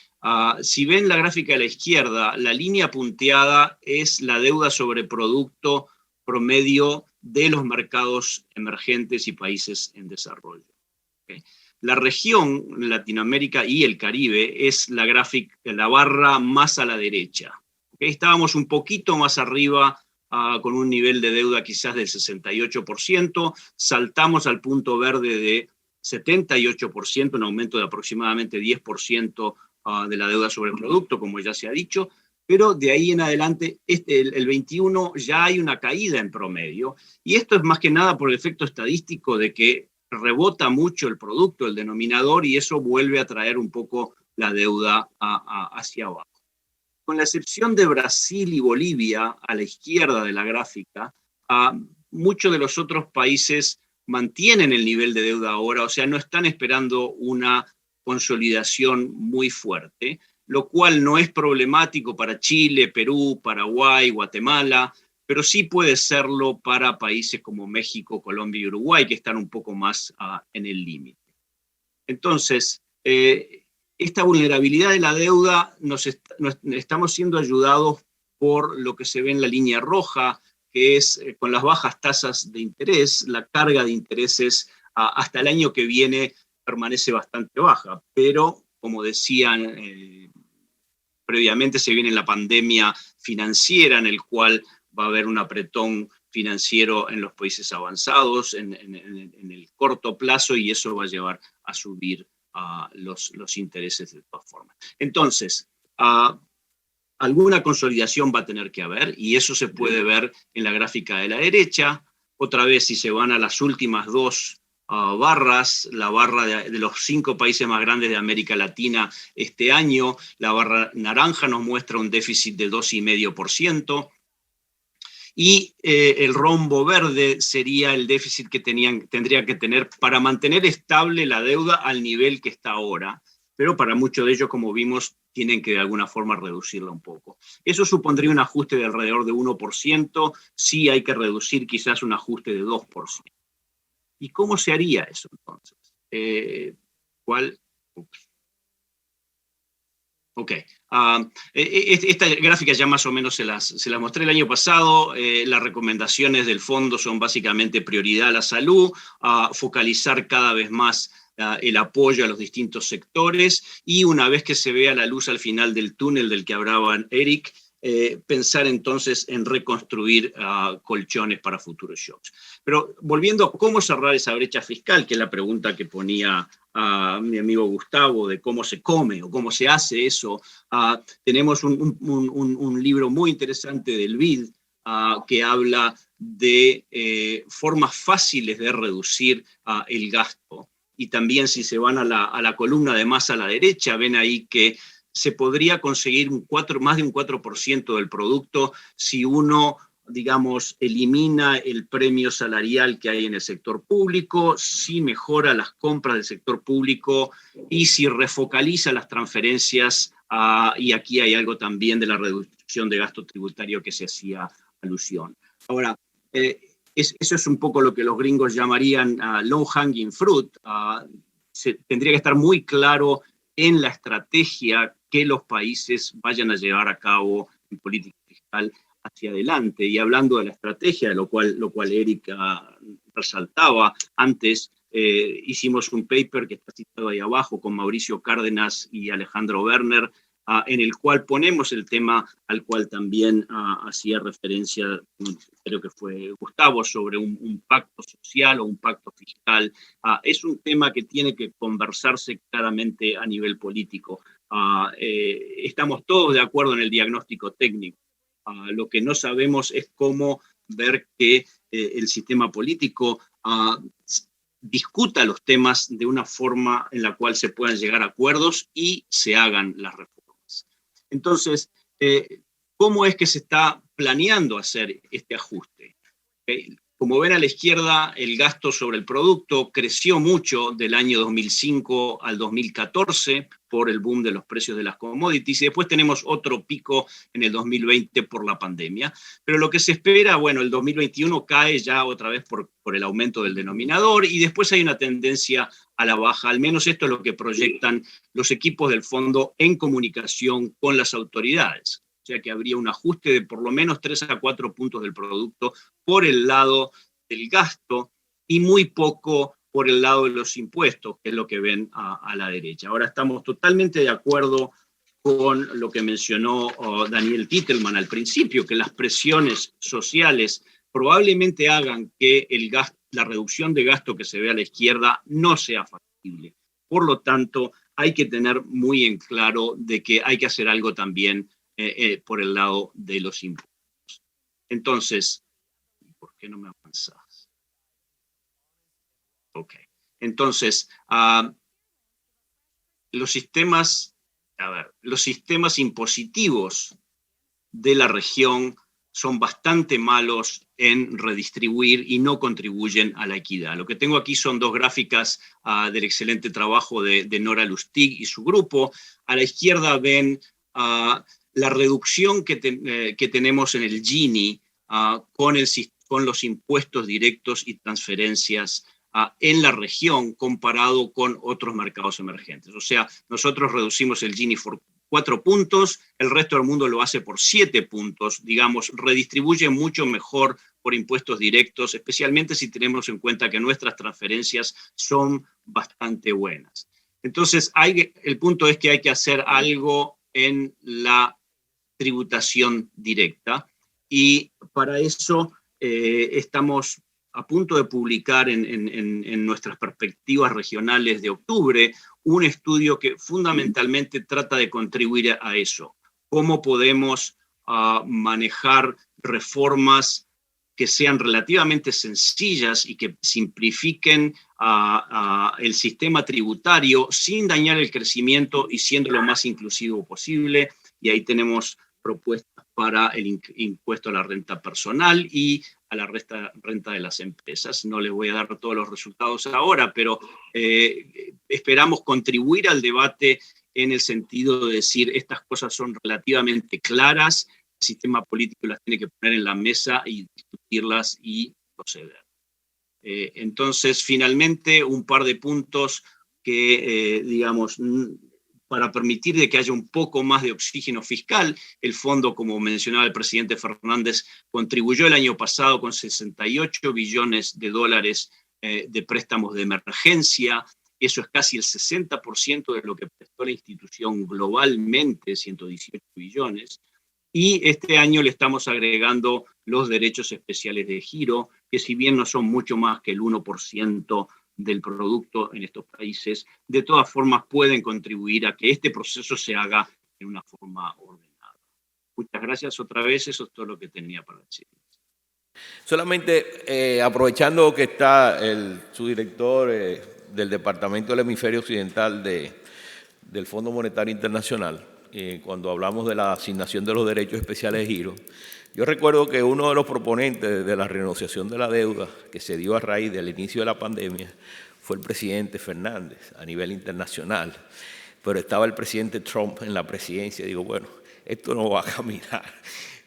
Si ven la gráfica de la izquierda, la línea punteada es la deuda sobre producto promedio de los mercados emergentes y países en desarrollo. ¿Okay? La región, Latinoamérica y el Caribe, es la barra más a la derecha. ¿Okay? Estábamos un poquito más arriba, con un nivel de deuda quizás del 68%, saltamos al punto verde de 78%, un aumento de aproximadamente 10% de la deuda sobre el producto, como ya se ha dicho, pero de ahí en adelante, el 21 ya hay una caída en promedio, y esto es más que nada por el efecto estadístico de que rebota mucho el producto, el denominador, y eso vuelve a traer un poco la deuda hacia abajo. Con la excepción de Brasil y Bolivia, a la izquierda de la gráfica, muchos de los otros países mantienen el nivel de deuda ahora, o sea, no están esperando una consolidación muy fuerte, lo cual no es problemático para Chile, Perú, Paraguay, Guatemala, pero sí puede serlo para países como México, Colombia y Uruguay, que están un poco más en el límite. Entonces, esta vulnerabilidad de la deuda estamos siendo ayudados por lo que se ve en la línea roja, que es con las bajas tasas de interés, la carga de intereses hasta el año que viene permanece bastante baja, pero como decían previamente, se viene la pandemia financiera en el cual va a haber un apretón financiero en los países avanzados en el corto plazo y eso va a llevar a subir los intereses de todas formas. Entonces, alguna consolidación va a tener que haber y eso se puede ver en la gráfica de la derecha. Otra vez, si se van a las últimas dos barras, la barra de los 5 países más grandes de América Latina este año, la barra naranja nos muestra un déficit de 2,5%, y el rombo verde sería el déficit que tendría que tener para mantener estable la deuda al nivel que está ahora, pero para muchos de ellos, como vimos, tienen que de alguna forma reducirla un poco. Eso supondría un ajuste de alrededor de 1%, sí hay que reducir quizás un ajuste de 2%. ¿Y cómo se haría eso entonces? Ok. Esta gráfica ya más o menos se las mostré el año pasado. Las recomendaciones del fondo son básicamente prioridad a la salud, focalizar cada vez más el apoyo a los distintos sectores y una vez que se vea la luz al final del túnel del que hablaba Eric, pensar entonces en reconstruir colchones para futuros shocks. Pero volviendo a cómo cerrar esa brecha fiscal, que es la pregunta que ponía mi amigo Gustavo, de cómo se come o cómo se hace eso, tenemos un libro muy interesante del BID que habla de formas fáciles de reducir el gasto. Y también si se van a la columna de más a la derecha, ven ahí que se podría conseguir más de un 4% del producto si uno, digamos, elimina el premio salarial que hay en el sector público, si mejora las compras del sector público y si refocaliza las transferencias, y aquí hay algo también de la reducción de gasto tributario que se hacía alusión. Ahora, eso es un poco lo que los gringos llamarían low hanging fruit. Tendría que estar muy claro en la estrategia que los países vayan a llevar a cabo en política fiscal hacia adelante. Y hablando de la estrategia, lo cual Eric resaltaba antes, hicimos un paper que está citado ahí abajo con Mauricio Cárdenas y Alejandro Werner, en el cual ponemos el tema al cual también hacía referencia, creo que fue Gustavo, sobre un pacto social o un pacto fiscal. Es un tema que tiene que conversarse claramente a nivel político. Estamos todos de acuerdo en el diagnóstico técnico. Lo que no sabemos es cómo ver que el sistema político discuta los temas de una forma en la cual se puedan llegar a acuerdos y se hagan las reformas. Entonces, ¿cómo es que se está planeando hacer este ajuste? Como ven a la izquierda, el gasto sobre el producto creció mucho del año 2005 al 2014 por el boom de los precios de las commodities, y después tenemos otro pico en el 2020 por la pandemia. Pero lo que se espera, bueno, el 2021 cae ya otra vez por el aumento del denominador, y después hay una tendencia a la baja. Al menos esto es lo que proyectan los equipos del fondo en comunicación con las autoridades. O sea que habría un ajuste de por lo menos 3 a 4 puntos del producto por el lado del gasto y muy poco por el lado de los impuestos, que es lo que ven a la derecha. Ahora estamos totalmente de acuerdo con lo que mencionó Daniel Titelman al principio, que las presiones sociales probablemente hagan que la reducción de gasto que se ve a la izquierda no sea factible. Por lo tanto, hay que tener muy en claro de que hay que hacer algo también por el lado de los impuestos. Entonces, ¿por qué no me avanzas? Ok. Entonces, los sistemas impositivos de la región son bastante malos en redistribuir y no contribuyen a la equidad. Lo que tengo aquí son dos gráficas del excelente trabajo de Nora Lustig y su grupo. A la izquierda ven la reducción que tenemos en el Gini con los impuestos directos y transferencias en la región comparado con otros mercados emergentes. O sea, nosotros reducimos el Gini por 4 puntos, el resto del mundo lo hace por 7 puntos, digamos, redistribuye mucho mejor por impuestos directos, especialmente si tenemos en cuenta que nuestras transferencias son bastante buenas. Entonces, el punto es que hay que hacer algo en la tributación directa, y para eso estamos a punto de publicar en nuestras perspectivas regionales de octubre un estudio que fundamentalmente trata de contribuir a eso. ¿Cómo podemos manejar reformas que sean relativamente sencillas y que simplifiquen el sistema tributario sin dañar el crecimiento y siendo lo más inclusivo posible? Y ahí tenemos propuestas para el impuesto a la renta personal y a la renta de las empresas. No les voy a dar todos los resultados ahora, pero esperamos contribuir al debate en el sentido de decir estas cosas son relativamente claras, el sistema político las tiene que poner en la mesa y discutirlas y proceder. Entonces, finalmente, un par de puntos que, digamos, para permitir de que haya un poco más de oxígeno fiscal. El fondo, como mencionaba el presidente Fernández, contribuyó el año pasado con 68 billones de dólares de préstamos de emergencia. Eso es casi el 60% de lo que prestó la institución globalmente, 118 billones. Y este año le estamos agregando los derechos especiales de giro, que si bien no son mucho más que el 1% del producto en estos países, de todas formas pueden contribuir a que este proceso se haga en una forma ordenada. Muchas gracias otra vez, eso es todo lo que tenía para decir. Solamente aprovechando que está el subdirector del Departamento del Hemisferio Occidental del Fondo Monetario Internacional, cuando hablamos de la asignación de los derechos especiales de giro, yo recuerdo que uno de los proponentes de la renegociación de la deuda que se dio a raíz del inicio de la pandemia fue el presidente Fernández a nivel internacional, pero estaba el presidente Trump en la presidencia. Digo, bueno, esto no va a caminar.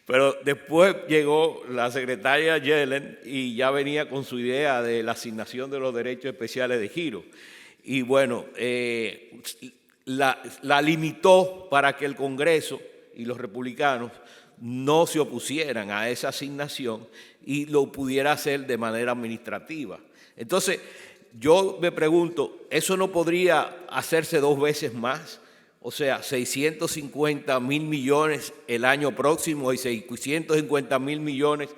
Pero después llegó la secretaria Yellen y ya venía con su idea de la asignación de los derechos especiales de giro. Y bueno, la limitó para que el Congreso y los republicanos no se opusieran a esa asignación y lo pudiera hacer de manera administrativa. Entonces, Yo me pregunto, ¿eso no podría hacerse 2 veces más? O sea, 650.000 millones el año próximo y 650.000 millones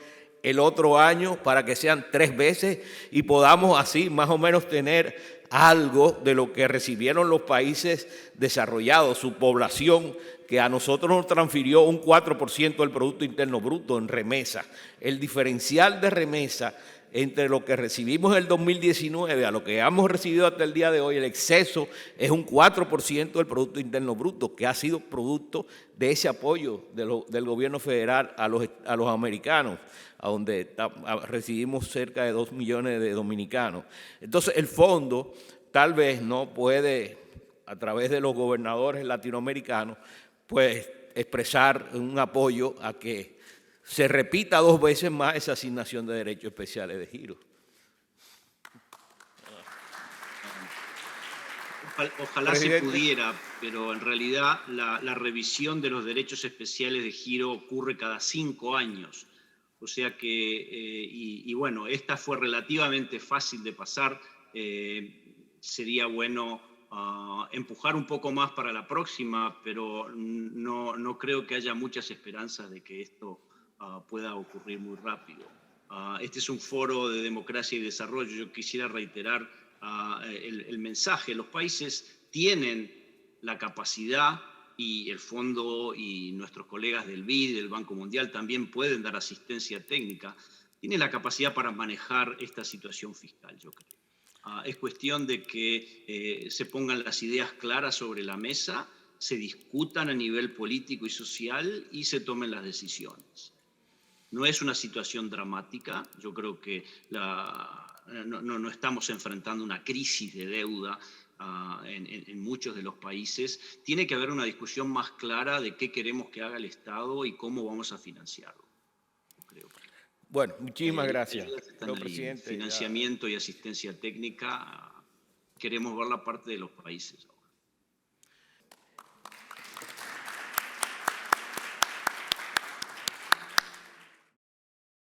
el otro año para que sean 3 veces y podamos así más o menos tener algo de lo que recibieron los países desarrollados, su población, que a nosotros nos transfirió un 4% del Producto Interno Bruto en remesa. El diferencial de remesa entre lo que recibimos en el 2019 a lo que hemos recibido hasta el día de hoy, el exceso es un 4% del Producto Interno Bruto, que ha sido producto de ese apoyo del gobierno federal a los americanos, a donde recibimos cerca de 2 millones de dominicanos. Entonces, el fondo tal vez no puede, a través de los gobernadores latinoamericanos, pues expresar un apoyo a que se repita 2 veces más esa asignación de derechos especiales de giro. Ojalá se pudiera, pero en realidad la revisión de los derechos especiales de giro ocurre cada 5 años. O sea que, y bueno, esta fue relativamente fácil de pasar. Sería bueno empujar un poco más para la próxima, pero no creo que haya muchas esperanzas de que esto pueda ocurrir muy rápido. Este es un foro de democracia y desarrollo. Yo quisiera reiterar el mensaje. Los países tienen la capacidad, y el Fondo y nuestros colegas del BID, del Banco Mundial, también pueden dar asistencia técnica. Tienen la capacidad para manejar esta situación fiscal, yo creo. Es cuestión de que se pongan las ideas claras sobre la mesa, se discutan a nivel político y social y se tomen las decisiones. No es una situación dramática. Yo creo que no estamos enfrentando una crisis de deuda en muchos de los países. Tiene que haber una discusión más clara de qué queremos que haga el Estado y cómo vamos a financiarlo, creo. Bueno, muchísimas gracias, señor presidente. Financiamiento y asistencia técnica, queremos ver la parte de los países.